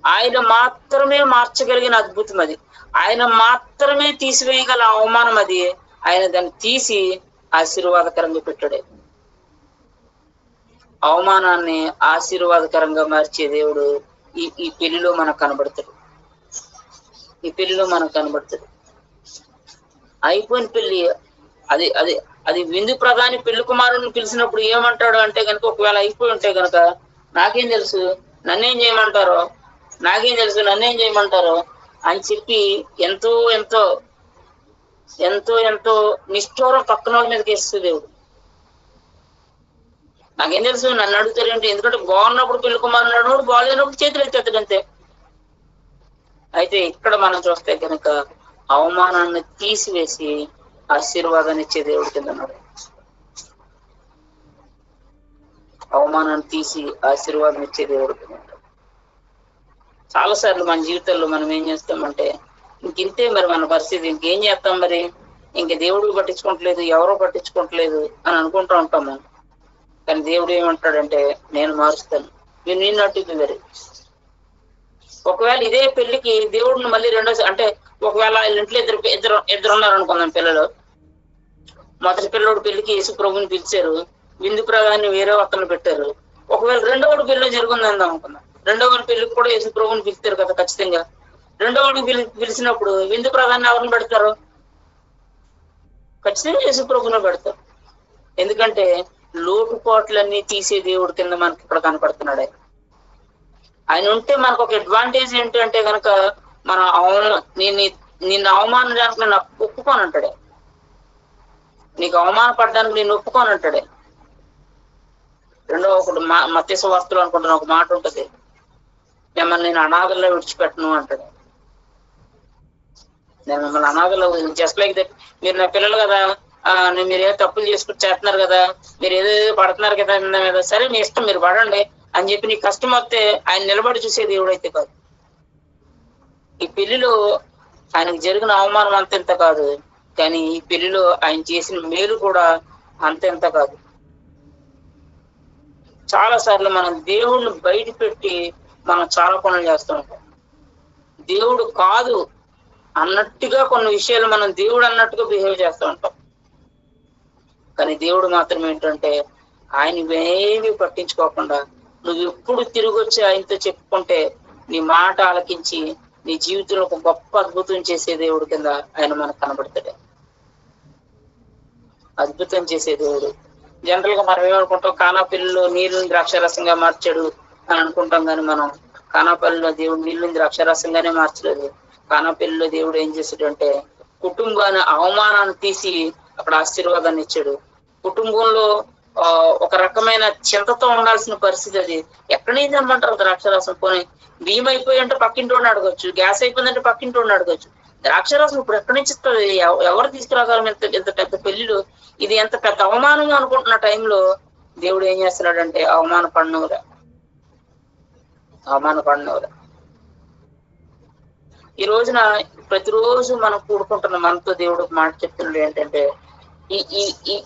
ఆయన మాత్రమే మార్చగలిగిన అద్భుతం అది. ఆయన మాత్రమే తీసివేయగల అవమానం అది. ఆయన దాన్ని తీసి ఆశీర్వాదకరంగా పెట్టాడు. అవమానాన్ని ఆశీర్వాదకరంగా మార్చే దేవుడు ఈ పెళ్లిలో మనకు కనబడతాడు. ఈ పెళ్లిలో మనకు కనబడతాడు. అయిపోయిన పెళ్లి అది అది అది విందు ప్రధాని పెళ్లి కుమారుని పిలిచినప్పుడు ఏమంటాడు అంటే కనుక, ఒకవేళ అయిపోయి ఉంటే కనుక నాకేం తెలుసు నన్నేం చేయమంటారో, నాకేం తెలుసు నన్నేం చేయమంటారో అని చెప్పి ఎంతో ఎంతో ఎంతో ఎంతో నిష్ఠూరం పక్కన వాళ్ళ మీదకి వేస్తుంది దేవుడు. నాకేం తెలుసు నన్ను అడుగుతారేంటి, ఎందుకంటే బాగున్నప్పుడు పెళ్లి కుమారుని అన్నాడు, బాగాలేనప్పుడు చేతులు ఎత్తేస్తాడు అంతే. అయితే ఇక్కడ మనం చూస్తే కనుక అవమానాన్ని తీసివేసి ఆశీర్వాదాన్ని ఇచ్చే దేవుడి కింద ఉన్నాడు. అవమానాన్ని తీసి ఆశీర్వాదం ఇచ్చే దేవుడి కింద ఉన్నాడు. చాలా సార్లు మన జీవితాల్లో మనం ఏం చేస్తామంటే ఇంతే మరి మన పరిస్థితి, ఇంకేం చేస్తాం మరి, ఇంక దేవుడు పట్టించుకోవట్లేదు, ఎవరో పట్టించుకోవట్లేదు అని అనుకుంటూ ఉంటాము. కానీ దేవుడు ఏమంటాడంటే నేను మారుస్తాను, మీరు నిన్ను అట్టుకున్నారు. ఒకవేళ ఇదే పెళ్లికి దేవుడిని మళ్ళీ అంటే ఒకవేళ ఇంట్లో ఇద్దరు ఉన్నారు అనుకుందాం పిల్లలు. మొదటి పిల్లడు పెళ్లికి యేసు ప్రభుని పిలిచారు, విందు ప్రధాన్ని వేరే అతను పెట్టారు. ఒకవేళ రెండోవాడు పెళ్లి జరుగుందని అనుకుందాం, రెండోవాడి పెళ్లికి కూడా యేసు ప్రభుని పిలుస్తారు కదా ఖచ్చితంగా. రెండోవాడికి పిలిచినప్పుడు విందు ప్రధాన్ని ఎవరిని పెడతారు? ఖచ్చితంగా యేసు ప్రభుని పెడతారు. ఎందుకంటే లోటుపాట్లన్నీ తీసే దేవుడి కింద మనకి ఇక్కడ కనపడుతున్నాడు. ఆయన ఉంటే మనకు ఒక అడ్వాంటేజ్ ఏంటంటే కనుక మన నిన్ను అవమానించడానికి నేను ఒప్పుకోను అంటాడే, నీకు అవమానపడడానికి నేను ఒప్పుకోను అంటాడే. రెండో ఒకటి మత్తయి సువార్తలో అనుకుంటున్న ఒక మాట ఉంటుంది, మిమ్మల్ని నేను అనాథల్లో విడిచిపెట్టను అంటాడు. నేను మిమ్మల్ని అనాథల్లో జస్ట్ లైక్ దట్, మీరు నా పిల్లలు కదా, మీరు ఏదో తప్పులు చేసుకుని చేస్తున్నారు కదా, మీరు ఏదో పడుతున్నారు కదా మీద, సరే మీ ఇష్టం మీరు పడండి అని చెప్పి నీ కష్టం వస్తే ఆయన నిలబడి చూసే దేవుడు అయితే కాదు. ఈ పెళ్లిలో ఆయనకు జరిగిన అవమానం అంతెంత కాదు, కానీ ఈ పెళ్లిలో ఆయన చేసిన మేలు కూడా అంతెంత కాదు. చాలా సార్లు మనం దేవుడిని బయట పెట్టి మనం చాలా పనులు చేస్తూ ఉంటాం. దేవుడు కాదు అన్నట్టుగా కొన్ని విషయాలు మనం దేవుడు అన్నట్టుగా బిహేవ్ చేస్తూ ఉంటాం. కానీ దేవుడు మాత్రం ఏంటంటే ఆయన ఏమీ పట్టించుకోకుండా నువ్వు ఎప్పుడు తిరిగి వచ్చి ఆయనతో చెప్పుకుంటే నీ మాట ఆలకించి నీ జీవితంలో ఒక గొప్ప అద్భుతం చేసే దేవుడు కింద ఆయన మనకు కనబడతాడు. అద్భుతం చేసే దేవుడు. జనరల్ గా మనం ఏమనుకుంటాం, కానాపల్లిలో నీళ్ళని ద్రాక్షరసంగా మార్చాడు అని అనుకుంటాం. కానీ మనం కానాపల్లిలో దేవుడు నీళ్ళని ద్రాక్షరసంగానే మార్చలేదు. కానాపల్లిలో దేవుడు ఏం చేశాడంటే కుటుంబాన్ని అవమానాన్ని తీసి అక్కడ ఆశీర్వాదాన్ని ఇచ్చాడు. కుటుంబంలో ఒక రకమైన చింతతో ఉండాల్సిన పరిస్థితి అది. ఎక్కడి నుంచి తెమ్మంటారు ద్రాక్షరసం? పోనీ బియ్యం అయిపోయి అంటే పక్కింటోడిని అడగచ్చు, గ్యాస్ అయిపోయిందంటే పక్కింటోడిని అడగచ్చు. ద్రాక్షరసం ఇప్పుడు ఎక్కడి నుంచి ఇస్తుంది? ఎవరు తీసుకురాగలం? ఇంత పెద్ద పెళ్లిలు, ఇది ఎంత పెద్ద అవమానంగా అనుకుంటున్న టైంలో దేవుడు ఏం చేస్తున్నాడంటే అవమానపడినవురా. ఈ రోజున ప్రతిరోజు మనం కూడుకుంటున్న మనతో దేవుడు ఒక మాట చెప్తున్నాడు ఏంటంటే,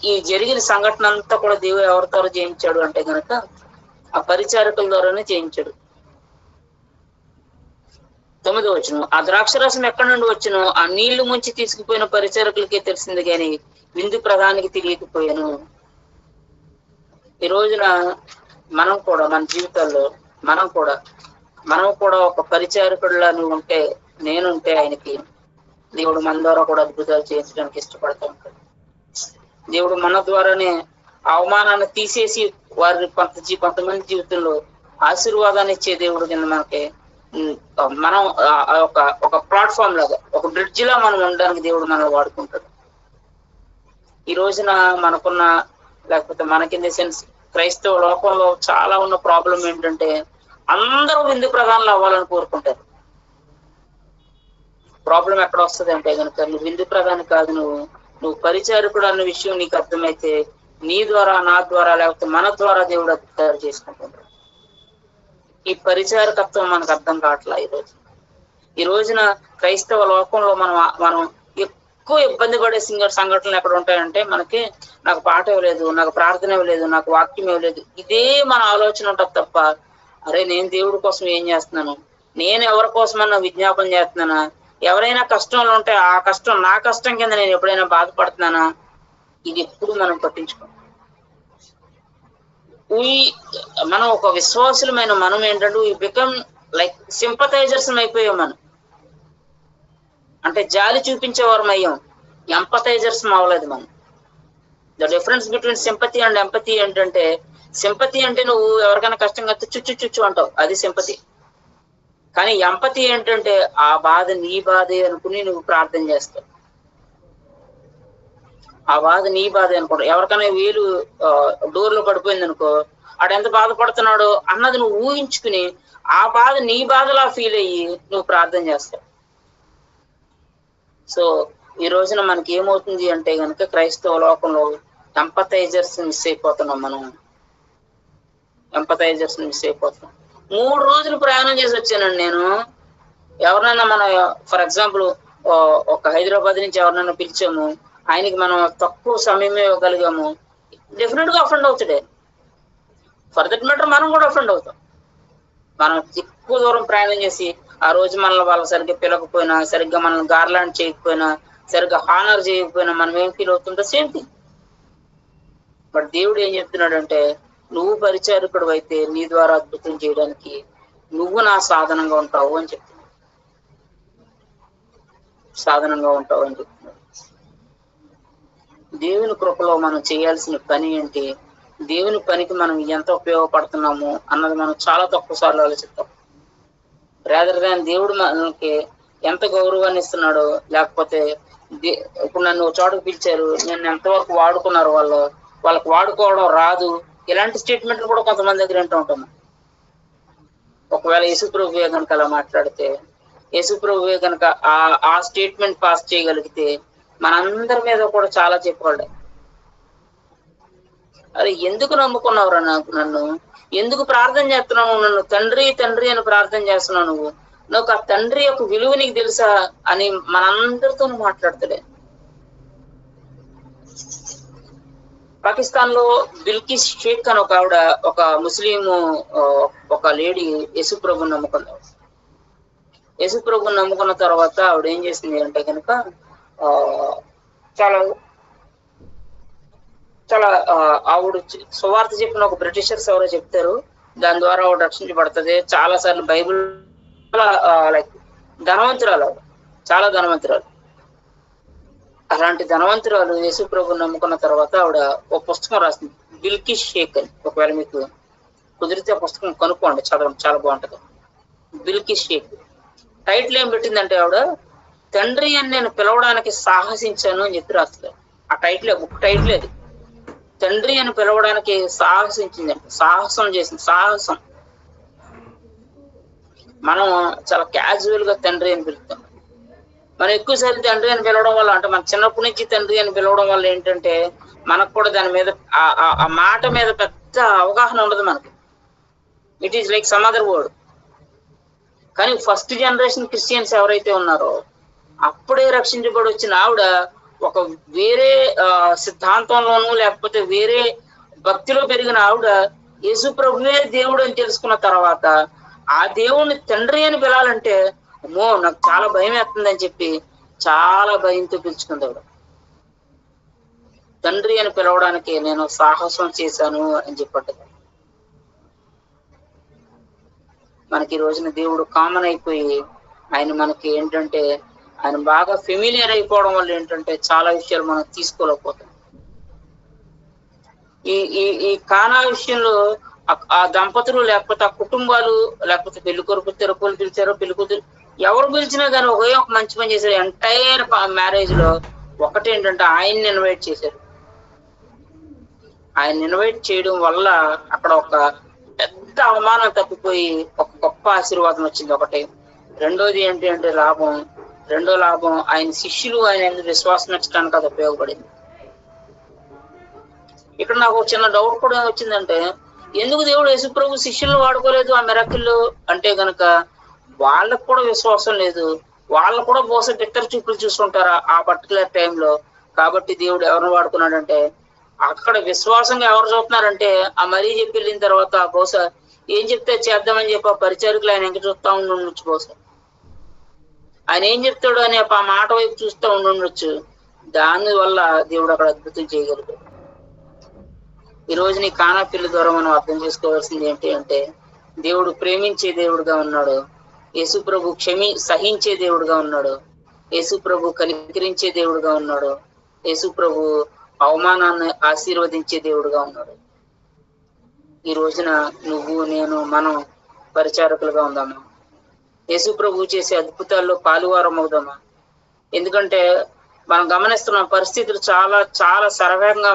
ఈ జరిగిన సంఘటన అంతా కూడా దేవుడు ఎవరి ద్వారా చేయించాడు అంటే గనక ఆ పరిచారకుల ద్వారానే చేయించాడు. 9వ వచనం, ఆ ద్రాక్షరసం ఎక్కడి నుండి వచ్చును, ఆ నీళ్లు ముంచి తీసుకుపోయిన పరిచారకులకే తెలిసింది కానీ విందు ప్రధానికి తెలియకపోయాను. ఈ రోజున మనం కూడా మన జీవితాల్లో మనం కూడా ఒక పరిచారకుడిలా నువ్వు ఉంటే, నేనుంటే ఆయనకి దేవుడు మన ద్వారా కూడా అద్భుతాలు చేయించడానికి ఇష్టపడతా ఉంటాడు. దేవుడు మన ద్వారానే అవమానాన్ని తీసేసి వారి కొంతమంది జీవితంలో ఆశీర్వాదాన్ని ఇచ్చే దేవుడు కింద మనకి మనం ఒక ప్లాట్ఫామ్ లాగా, ఒక బ్రిడ్జ్ లా మనం ఉండడానికి దేవుడు మనల్ని వాడుకుంటాడు. ఈ రోజున మనకున్న, లేకపోతే మనకి సెన్స్ క్రైస్తవ లోకంలో చాలా ఉన్న ప్రాబ్లం ఏంటంటే అందరూ విందు ప్రధానులు అవ్వాలని కోరుకుంటారు. ప్రాబ్లం ఎక్కడ వస్తుంది అంటే కనుక నువ్వు విందు ప్రధాని కాదు, నువ్వు పరిచారకుడు అన్న విషయం నీకు అర్థమైతే నీ ద్వారా, నా ద్వారా, లేకపోతే మన ద్వారా దేవుడు తయారు చేసుకుంటున్నాడు. ఈ పరిచారకత్వం మనకు అర్థం కావట్లా ఈ రోజున క్రైస్తవ లోకంలో మనం ఎక్కువ ఇబ్బంది పడే సంఘటనలు ఎక్కడ ఉంటాయంటే, మనకి నాకు పాట ఇవ్వలేదు, నాకు ప్రార్థన ఇవ్వలేదు, నాకు వాక్యం ఇవ్వలేదు, ఇదే మన ఆలోచన ఉంటుంది తప్ప, అరే నేను దేవుడి కోసం ఏం చేస్తున్నాను, నేను ఎవరి కోసమన్నా విజ్ఞాపన చేస్తున్నానా, ఎవరైనా కష్టంలో ఉంటే ఆ కష్టం నా కష్టం కింద నేను ఎప్పుడైనా బాధపడుతున్నానా, ఇది ఎప్పుడు మనం పట్టించుకోం. మనం ఒక విశ్వాసులమైన మనం ఏంటంటే వీ బికమ్ లైక్ సింపథైజర్స్ అయిపోయాం. మనం అంటే జాలి చూపించేవారం అయ్యాం, ఎంపథైజర్స్ అవ్వలేదు మనం. The difference between sympathy and empathy ఏంటంటే, సింపతి అంటే నువ్వు ఎవరికైనా కష్టం కలిగితే చుచ్చు చుచ్చు అంటావు, అది సింపతి. కానీ ఎంపతి ఏంటంటే ఆ బాధ నీ బాధే అనుకుని నువ్వు ప్రార్థన చేస్తావు. ఆ బాధ నీ బాధే అనుకుంటావు. ఎవరికైనా వేలు డోర్లో పడిపోయింది అనుకో, ఆడు ఎంత బాధపడుతున్నాడో అన్నది నువ్వు ఊహించుకుని ఆ బాధ నీ బాధలా ఫీల్ అయ్యి నువ్వు ప్రార్థన చేస్తావు. సో ఈ రోజున మనకి ఏమవుతుంది అంటే కనుక, క్రైస్తవ లోకంలో ఎంపథైజర్స్ మిస్ అయిపోతున్నాం. మనం ఎంపథైజర్స్ మిస్ అయిపోతున్నాం. 3 రోజులు ప్రయాణం చేసి వచ్చానండి నేను. ఎవరినైనా మనం ఫర్ ఎగ్జాంపుల్ ఒక హైదరాబాద్ నుంచి ఎవరినైనా పిలిచాము, ఆయనకి మనం తక్కువ సమయమే ఇవ్వగలిగాము, డెఫినెట్ గా అఫెండ్ అవుతాడే. ఫర్ దట్ మ్యాటర్ మనం కూడా అఫెండ్ అవుతాం. మనం ఎక్కువ దూరం ప్రయాణం చేసి ఆ రోజు మనల్ని వాళ్ళు సరిగ్గా పిలకపోయినా, సరిగ్గా మనల్ని గార్లాండ్ చేయకపోయినా, సరిగ్గా హానర్ చేయకపోయినా మనం ఏం ఫీల్ అవుతుందో సేమ్ థింగ్. బట్ దేవుడు ఏం చెప్తున్నాడంటే, నువ్వు పరిచారకుడు అయితే నీ ద్వారా అద్భుతం చేయడానికి నువ్వు నా సాధనంగా ఉంటావు అని చెప్తున్నాడు. సాధనంగా ఉంటావు అని చెప్తున్నాడు. దేవుని కృపలో మనం చేయాల్సిన పని ఏంటి, దేవుని పనికి మనం ఎంత ఉపయోగపడుతున్నాము అన్నది మనం చాలా తక్కువ సార్లు ఆలోచిస్తాం. రాదర్ దాన్ దేవుడు మనకి ఎంత గౌరవాన్ని ఇస్తున్నాడో, లేకపోతే ఇప్పుడు నన్ను చోటకు పిలిచారు, నేను ఎంతవరకు వాడుకున్నారు వాళ్ళకి వాడుకోవడం రాదు, ఇలాంటి స్టేట్మెంట్లు కూడా కొంతమంది దగ్గర వింటూ ఉంటాము. ఒకవేళ యేసుప్రభువే కనుక అలా మాట్లాడితే, యేసుప్రభువే కనుక ఆ స్టేట్మెంట్ పాస్ చేయగలిగితే మనందరి మీద కూడా చాలా చెప్పాడు. అరే ఎందుకు నమ్ముకున్నావురా నన్ను, ఎందుకు ప్రార్థన చేస్తున్నావు, నన్ను తండ్రి తండ్రి అని ప్రార్థన చేస్తున్నావు, నువ్వు ఆ తండ్రి యొక్క విలువ నీకు తెలుసా అని మనందరితో మాట్లాడతాడే. పాకిస్తాన్ లో బిల్కిస్ షేక్ అని ఒక ఆవిడ, ఒక ముస్లిం ఒక లేడీ యేసుప్రభుని నమ్ముకున్నావు. యేసుప్రభుని నమ్ముకున్న తర్వాత ఆవిడ ఏం చేసింది అంటే కనుక, చాలా చాలా ఆవిడ సువార్త చెప్పిన ఒక బ్రిటిషర్స్ ఎవరో చెప్తారు, దాని ద్వారా ఆవిడ రక్షించబడుతుంది. చాలా సార్లు బైబిల్ లైక్ ధనవంతురాలు, చాలా ధనవంతురాలు. అలాంటి ధనవంతురాలు యేసుప్రభుని నమ్ముకున్న తర్వాత ఆవిడ ఒక పుస్తకం రాసింది, బిల్కిస్ షేక్ అని. ఒకవేళ మీకు కుదిరితే పుస్తకం కనుక్కోండి, చదవండి, చాలా బాగుంటది. బిల్కిస్ షేక్ టైటిల్ ఏం పెట్టిందంటే, ఆవిడ తండ్రి అని నేను పిలవడానికి సాహసించాను అని చెప్పి రాస్తారు. ఆ టైటిల్, బుక్ టైటిల్ అది. తండ్రి అని పిలవడానికి సాహసించిందండి, సాహసం చేసింది, సాహసం. మనం చాలా క్యాజువల్ గా తండ్రి అని పిలుస్తాం. మనం ఎక్కువసారి తండ్రి అని పిలవడం వల్ల, అంటే మన చిన్నప్పటి నుంచి తండ్రి అని పిలవడం వల్ల ఏంటంటే మనకు కూడా దాని మీద ఆ మాట మీద పెద్ద అవగాహన ఉండదు మనకి. It is like some other word. కానీ ఫస్ట్ జనరేషన్ క్రిస్టియన్స్ ఎవరైతే ఉన్నారో, అప్పుడే రక్షించబడి వచ్చిన ఆవిడ ఒక వేరే సిద్ధాంతంలోనూ లేకపోతే వేరే భక్తిలో పెరిగిన ఆవిడ యేసు ప్రభువే దేవుడు అని తెలుసుకున్న తర్వాత ఆ దేవుడిని తండ్రి అని పిలాలంటే, అమ్మో నాకు చాలా భయం వేస్తుందని చెప్పి చాలా భయంతో పిలుచుకుంది ఆవిడ. తండ్రి అని పిలవడానికి నేను సాహసం చేశాను అని చెప్పట్టు. మనకి ఈ రోజున దేవుడు కామన్ అయిపోయి ఆయన మనకి ఏంటంటే, ఆయన బాగా ఫెమిలియర్ అయిపోవడం వల్ల ఏంటంటే చాలా విషయాలు మనం తీసుకోలేకపోతాం. ఈ కానా విషయంలో ఆ దంపతులు లేకపోతే ఆ కుటుంబాలు, లేకపోతే పెళ్లి కొడుకు తిరుపతి పిలిచారో పెళ్లి కూతురు ఎవరు పిలిచినా కానీ ఒకే ఒక మంచి పని చేశారు. ఎంటైర్ మ్యారేజ్ లో ఒకటేంటంటే ఆయన్ని ఇన్వైట్ చేశారు. ఆయన ఇన్వైట్ చేయడం వల్ల అక్కడ ఒక పెద్ద అవమానం తప్పిపోయి ఒక గొప్ప ఆశీర్వాదం వచ్చింది ఒకటే. రెండోది ఏంటి అంటే రెండో లాభం ఆయన శిష్యులు ఆయన విశ్వాసం నచ్చడానికి అది ఉపయోగపడింది. ఇక్కడ నాకు ఒక చిన్న డౌట్ కూడా వచ్చిందంటే, ఎందుకు దేవుడు యేసుప్రభు శిష్యులను వాడుకోలేదు ఆ మిరకిళ్ళు అంటే గనక వాళ్ళకు కూడా విశ్వాసం లేదు, వాళ్ళు కూడా బహుశా బిత్తర చూపులు చూసుకుంటారా ఆ పర్టికులర్ టైంలో. కాబట్టి దేవుడు ఎవరిని వాడుకున్నాడంటే, అక్కడ విశ్వాసంగా ఎవరు చూస్తున్నారంటే ఆ మరీ చెప్పి వెళ్ళిన తర్వాత బహుశా ఏం చెప్తే చేద్దామని చెప్పి ఆ పరిచారకులు ఆయన ఇంకా చూస్తా ఉండొచ్చు. బహుశా ఆయన ఏం చెప్తాడు అని ఆ మాట వైపు చూస్తూ ఉండొచ్చు. దాని వల్ల దేవుడు అక్కడ అద్భుతం చేయగలడు. ఈ రోజు నీ కానా పిల్ల ద్వారా మనం అర్థం చేసుకోవాల్సింది ఏంటి అంటే, దేవుడు ప్రేమించే దేవుడుగా ఉన్నాడు, యేసు ప్రభు సహించే దేవుడుగా ఉన్నాడు, యేసు ప్రభు కనికరించే దేవుడుగా ఉన్నాడు, యేసు ప్రభు అవమానాన్ని ఆశీర్వదించే దేవుడుగా ఉన్నాడు. ఈ రోజున నువ్వు నేను మనం పరిచారకులుగా ఉందామా? యేసు ప్రభు చేసే అద్భుతాల్లో పాలువారం అవుదామా? ఎందుకంటే మనం గమనిస్తున్న పరిస్థితులు చాలా చాలా శరవేగంగా.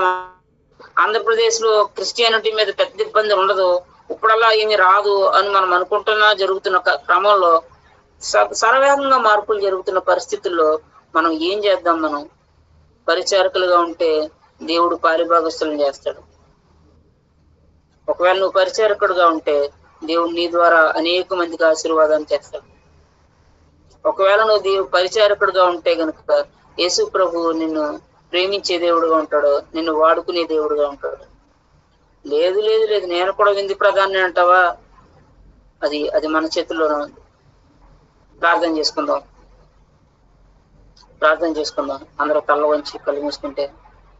ఆంధ్రప్రదేశ్ లో క్రిస్టియానిటీ మీద పెద్ద ఇబ్బంది ఉండదు, ఇప్పుడల్లా ఏమి రాదు అని మనం అనుకుంటున్నా జరుగుతున్న క్రమంలో శరవేగంగా మార్పులు జరుగుతున్న పరిస్థితుల్లో మనం ఏం చేద్దాం? మనం పరిచారకులుగా ఉంటే దేవుడు పారిభాగస్తులను చేస్తాడు. ఒకవేళ నువ్వు పరిచారకుడుగా ఉంటే దేవుడు నీ ద్వారా అనేక మందికి ఆశీర్వాదాన్ని చేస్తాడు. ఒకవేళ నువ్వు పరిచారకుడుగా ఉంటే గనుక యేసు ప్రభు నిన్ను ప్రేమించే దేవుడుగా ఉంటాడు, నిన్ను వాడుకునే దేవుడుగా ఉంటాడు. లేదు లేదు లేదు నేను కూడా విందు ప్రధాని అంటావా? అది మన చేతుల్లోనే ఉంది. ప్రార్థన చేసుకుందాం. అందరూ కళ్ళ వంచి కళ్ళు మూసుకుంటే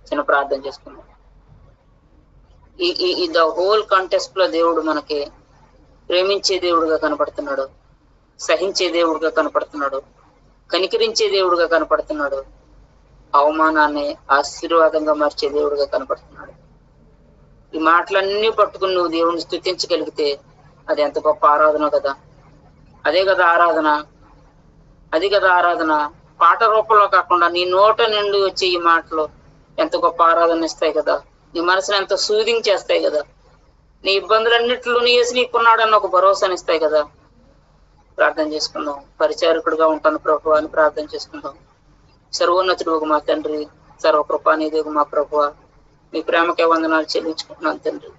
చిన్న ప్రార్థన చేసుకుందాం. ఈ ద హోల్ కాంటెక్స్ట్ లో దేవుడు మనకి ప్రేమించే దేవుడుగా కనపడుతున్నాడు, సహించే దేవుడుగా కనపడుతున్నాడు, కనికరించే దేవుడుగా కనపడుతున్నాడు, అవమానాన్ని ఆశీర్వాదంగా మార్చే దేవుడుగా కనపడుతున్నాడు. ఈ మాటలన్నీ పట్టుకుని నువ్వు దేవుని స్తుతించగలిగితే అది ఎంత గొప్ప ఆరాధన కదా. అదే కదా ఆరాధన. పాట రూపంలో కాకుండా నీ నోట నుండి వచ్చే ఈ మాటలు ఎంత గొప్ప ఆరాధన ఇస్తాయి కదా. నీ మనసుని ఎంత సూదింగ్ చేస్తాయి కదా. నీ ఇబ్బందులన్నింటిలోని వేసి నీకున్నాడన్న ఒక భరోసాని ఇస్తాయి కదా. ప్రార్థన చేసుకుందాం. పరిచారకుడుగా ఉంటాను ప్రభు అని ప్రార్థన చేసుకుందాం. సర్వోన్నతుడు మా తండ్రి, సర్వకృపానిధిగు మా ప్రభువ, మీ ప్రేమకే వందనాలు చెల్లించుకుంటున్నాను తండ్రి.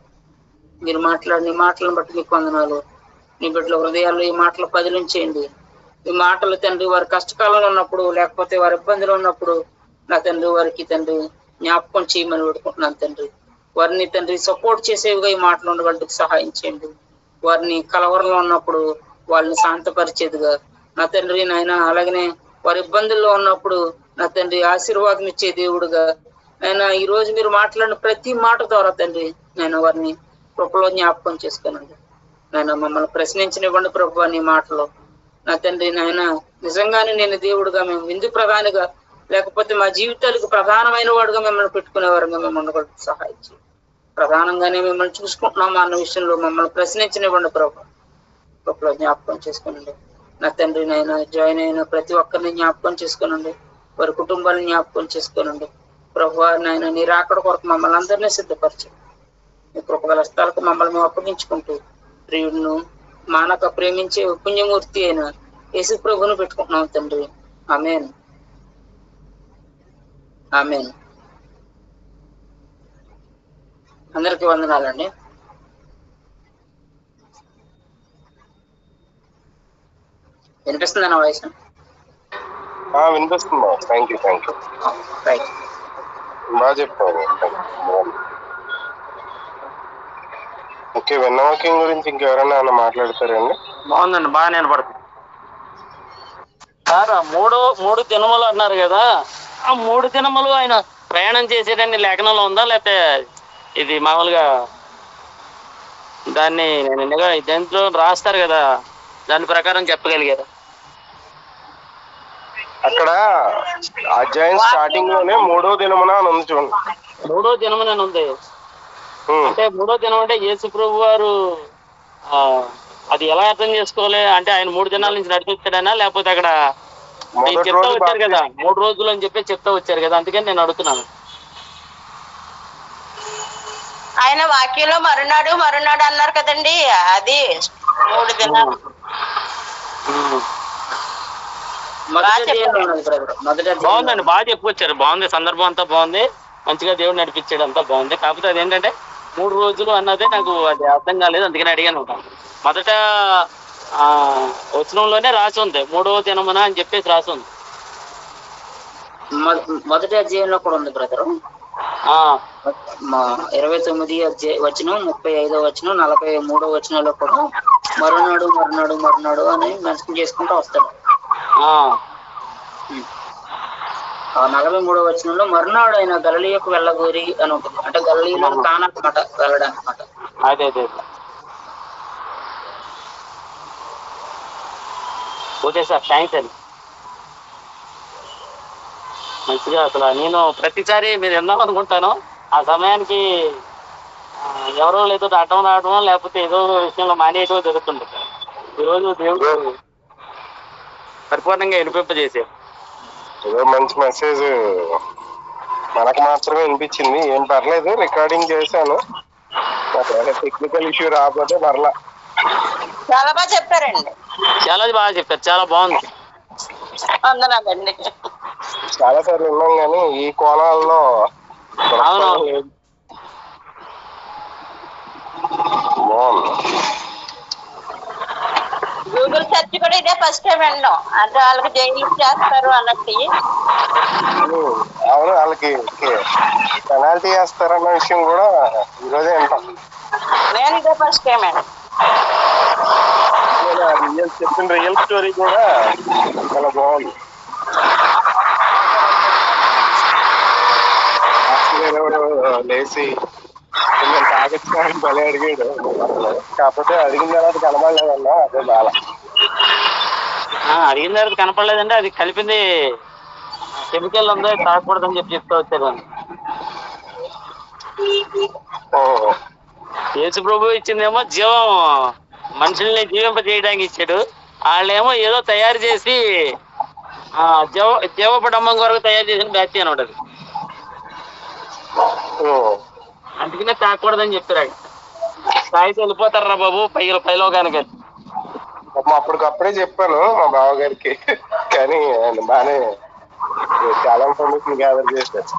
మీరు మాట్లాడిన మాటలను బట్టి మీకు వందనాలు. నీ బిడ్డల హృదయాల్లో ఈ మాటలు పదిలించేయండి. ఈ మాటలు తండ్రి వారి కష్టకాలంలో ఉన్నప్పుడు, లేకపోతే వారి ఇబ్బందులు ఉన్నప్పుడు నా తండ్రి వారికి తండ్రి జ్ఞాపకం చేయమని పెట్టుకుంటున్నాను తండ్రి. వారిని తండ్రి సపోర్ట్ చేసేవిగా ఈ మాటలు ఉండగలకు సహాయం చేయండి. వారిని కలవరంలో ఉన్నప్పుడు వాళ్ళని శాంతపరిచేదిగా నా తండ్రి నాయన, అలాగనే వారి ఇబ్బందుల్లో ఉన్నప్పుడు నా తండ్రి ఆశీర్వాదం ఇచ్చే దేవుడుగా ఆయన ఈ రోజు మీరు మాట్లాడిన ప్రతి మాట ద్వారా తండ్రి నేను వారిని కృపలో జ్ఞాపకం చేసుకోనండి. నాయన మమ్మల్ని ప్రశ్నించనివ్వండి ప్రభు నీ మాటలో. నా తండ్రి నాయన నిజంగానే నేను దేవుడుగా, మేము విందు ప్రధానిగా, లేకపోతే మా జీవితాలకు ప్రధానమైన వాడుగా మిమ్మల్ని పెట్టుకునేవారుగా మేము ఉండగలకు సహాయం చేయండి. ప్రధానంగానే మిమ్మల్ని చూసుకుంటున్నామా అన్న విషయంలో మమ్మల్ని ప్రశ్నించనివ్వండి ప్రభు. కృపలో జ్ఞాపకం చేసుకోనండి. నా తండ్రి నాయన జాయిన్ అయిన ప్రతి ఒక్కరిని జ్ఞాపకం చేసుకోనండి. వారి కుటుంబాన్ని జ్ఞాపకం చేసుకోనండి ప్రభు. నాయన నీ రాకడ కొరకు మమ్మల్ని అందరినీ సిద్ధపరచండి. మీ కృపగల స్థలకు మమ్మల్ని మేము అప్పగించుకుంటూ ప్రియుడును మానక ప్రేమించే పుణ్యమూర్తి అయిన యేసు ప్రభువును పెట్టుకుంటున్నాం తండ్రి. ఆమేన్. అందరికీ వందనాలండి. వినిపిస్తుందా నా వాయిస్? వినిపిస్తుందా? Thank you. రైట్, బాగా చెప్పారు. ఓకే, వెన్నవాక్యం గురించి ఇంకెవరైనా ఏమైనా మాట్లాడతారండి? బాగుందండి, బాగా నిలబడుతుంది సార్. మూడు దినములు అన్నారు కదా, ఆ 3 దినములు ఆయన ప్రయాణం చేసేదాన్ని లేఖనంలో ఉందా, లేకపోతే ఇది మామూలుగా దాన్ని దాంట్లో రాస్తారు కదా దాని ప్రకారం చెప్పగలిగారు? అక్కడ అధ్యాయం స్టార్టింగ్ లోనే 3వ దినమున అని ఉంది చూడండి. 3వ దినమున ఉంది అంటే 3వ దినం అంటే యేసు ప్రభు వారు అది ఎలా అర్థం చేసుకోవాలి అంటే ఆయన 3 దినాల నుంచి నడిపించాడనా, లేకపోతే అక్కడ చెప్తా వచ్చారు కదా 3 రోజులు అని చెప్పి చెప్తా వచ్చారు కదా, అందుకని నేను అడుగుతున్నాను. ఆయన వాక్యంలో మరునాడు అన్నారు కదండి, అది 3 దినాలు. బాగుందండి, బాగా చెప్పుకొచ్చారు. బాగుంది, సందర్భం అంతా బాగుంది. మంచిగా దేవుడు నడిపించాడు, అంతా బాగుంది. కాకపోతే అదేంటంటే 3 రోజులు అన్నదే నాకు అది అర్థం కాలేదు, అందుకని అడిగాను. మొదట వచనంలోనే రాసి ఉంది 3వ దినమున అని చెప్పేసి రాసి ఉంది. మొదటి అధ్యాయంలో కూడా ఉంది బ్రదరు. 29 వచనం, 35 వచనం, 43 వచనంలో కూడా మరునాడు మరునాడు మరునాడు అని మెన్షన్ చేసుకుంటూ వస్తాడు. 43 వచనంలో మరునాడు ఆయన గలిలయకు వెళ్ళగోరి అని ఉంటుంది. అంటే గలిలయలో కానమాట వెళ్ళడానికి మాట. అదే ఓకే సార్, థ్యాంక్స్ అండి. మంచిగా అసలు నేను ప్రతిసారి మీరు విన్నాం అనుకుంటాను, ఆ సమయానికి ఎవరో లేదో అడ్డం రావడం లేకపోతే ఏదో విషయంలో మానేయటం జరుగుతుంది. ఈరోజు దేవుడు పరిపూర్ణంగా వినిపింపజేశారు. ఏదో మంచి మెసేజ్ మనకు మాత్రమే వినిపించింది, ఏం పర్లేదు, రికార్డింగ్ చేశాను. టెక్నికల్ ఇష్యూ రాకపోతే పర్లా. చాలా బాగా చెప్పారండి, చాలా బాగా చెప్పారు, చాలా బాగుంది. వందనాలండి. చాలా సార్లు విన్నాం కానీ ఈ కోణాల్లో అవునవును బాగుంది. గూగుల్ సెర్చ్ కూడా ఇదే ఫస్ట్ టైం విన్నాం. అంటే వాళ్ళకి జైలు చేస్తారు అన్నట్టు. అవును, వాళ్ళకి పెనాల్టీ వేస్తారన్న విషయం కూడా ఈరోజే వింటాం. నేను ఇదే ఫస్ట్ టైం చెప్పిన రియల్ స్టోరీ కూడా చాలా బాగుంది. ఎవరు లేచి కొంచెం తాగించడానికి బలి అడిగాడు, కాకపోతే అడిగిన తర్వాత కనబడలేదన్నా, అదే బాగా అడిగిన తర్వాత కనపడలేదంటే అది కలిపింది కెమికల్ ఉందో తాగకూడదని చెప్తూ వచ్చారు. యేసు ప్రభు ఇచ్చిందేమో జీవం, మనుషుల్ని జీవింపజేయడానికి ఇచ్చాడు. వాళ్ళేమో ఏదో తయారు చేసి జీవపడమ్మం కొరకు తయారు చేసిన బ్యాచ్ అనమాట. అందుకనే తాగకూడదని చెప్పారు. తాగితే వెళ్ళిపోతారా బాబు పైలోకానికి. అప్పటికప్పుడే చెప్పాను మా బావగారికి, కానీ ఆయన బాగానే చాలా ఇన్ఫర్మేషన్ గ్యాదర్ చేశారు.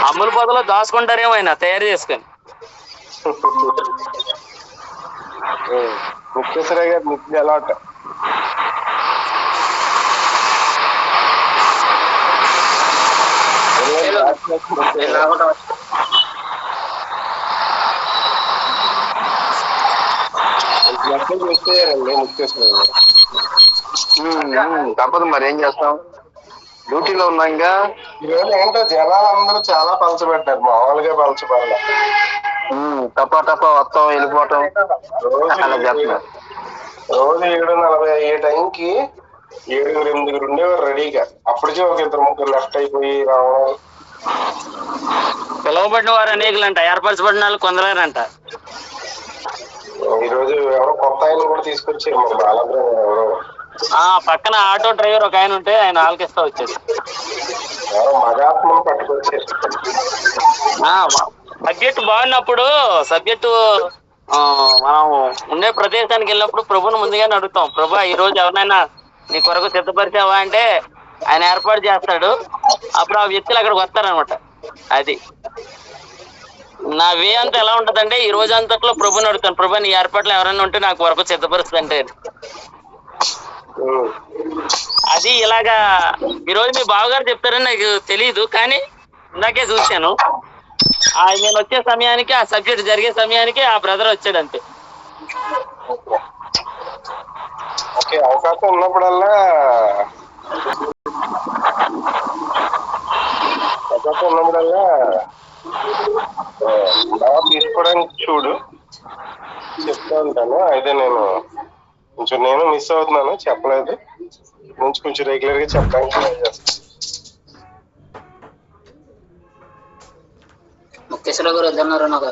అమ్ముల పొదలో దాచుకుంటారేమో ఆయన తయారు చేసుకొని. ముఖ్యశ్వరయ్య గారు నిత్య అలాట్. తప్పదు, మరి ఏం చేస్తాం, డ్యూటీలో ఉన్నాగా. ఈరోజు ఏంటో జనాలు అందరూ చాలా పలచబెట్టారు, మామూలుగా పలచబడాలి. టపా టపా వస్తాం వెళ్ళిపోవటం అలా చేస్తున్నారు. రోజు 7:40 అయ్యే టైంకి 7-8 ఉండేవారు రెడీగా. అప్పటికే ఒక 2-3 లెఫ్ట్ అయిపోయి రావడం. పిలువబడిన వారు అనేకులంట, ఏర్పరచబడిన వాళ్ళు కొందరేనంట. ఈ రోజు ఎవరో కొత్త ఆయన కూడా తీసుకొచ్చారు, మరి బాలబ్రహ్మ ఎవరో. పక్కన ఆటో డ్రైవర్ ఒక ఆయన ఉంటే ఆయన ఆలకిస్తా వచ్చాడు. ఎవరో మగాత్మను పట్టుకొచ్చారు. సబ్జెక్ట్ బాగున్నప్పుడు, సబ్జెక్టు మనం ఉండే ప్రదేశానికి వెళ్ళినప్పుడు ప్రభుని ముందుగానే అడుగుతాం, ప్రభు ఈ రోజు ఎవరినైనా నీ కొరకు సిద్ధపరిచావా అంటే ఆయన ఏర్పాటు చేస్తాడు. అప్పుడు ఆ వ్యక్తులు అక్కడికి వస్తారనమాట. అది నా వే అంతా ఎలా ఉంటదంటే, ఈ రోజు అంతట్లో ప్రభుని అడుగుతాను, ప్రభు నీ ఏర్పాట్లు ఎవరైనా ఉంటే నాకు వరకు సిద్ధపరుస్తుందంటే. అది ఇలాగా ఈరోజు మీ బావగారు చెప్తారని నాకు తెలియదు, కానీ ఇందాకే చూశాను. నేను వచ్చే సమయానికి, ఆ సబ్జెక్ట్ జరిగే సమయానికి ఆ బ్రదర్ వచ్చాడు అంతే. ఓకే, అవకాశం ఉన్నప్పుడల్లా బాగా తీసుకోవడానికి చూడు, చెప్తా ఉంటాను. అయితే నేను మిస్ అవుతున్నాను, చెప్పలేదు. నుంచి కొంచెం రెగ్యులర్ గా చెప్పడానికి ట్రై చేస్తాను. ముఖ్యేశ్వర గారు వద్దన్నారు నాకు.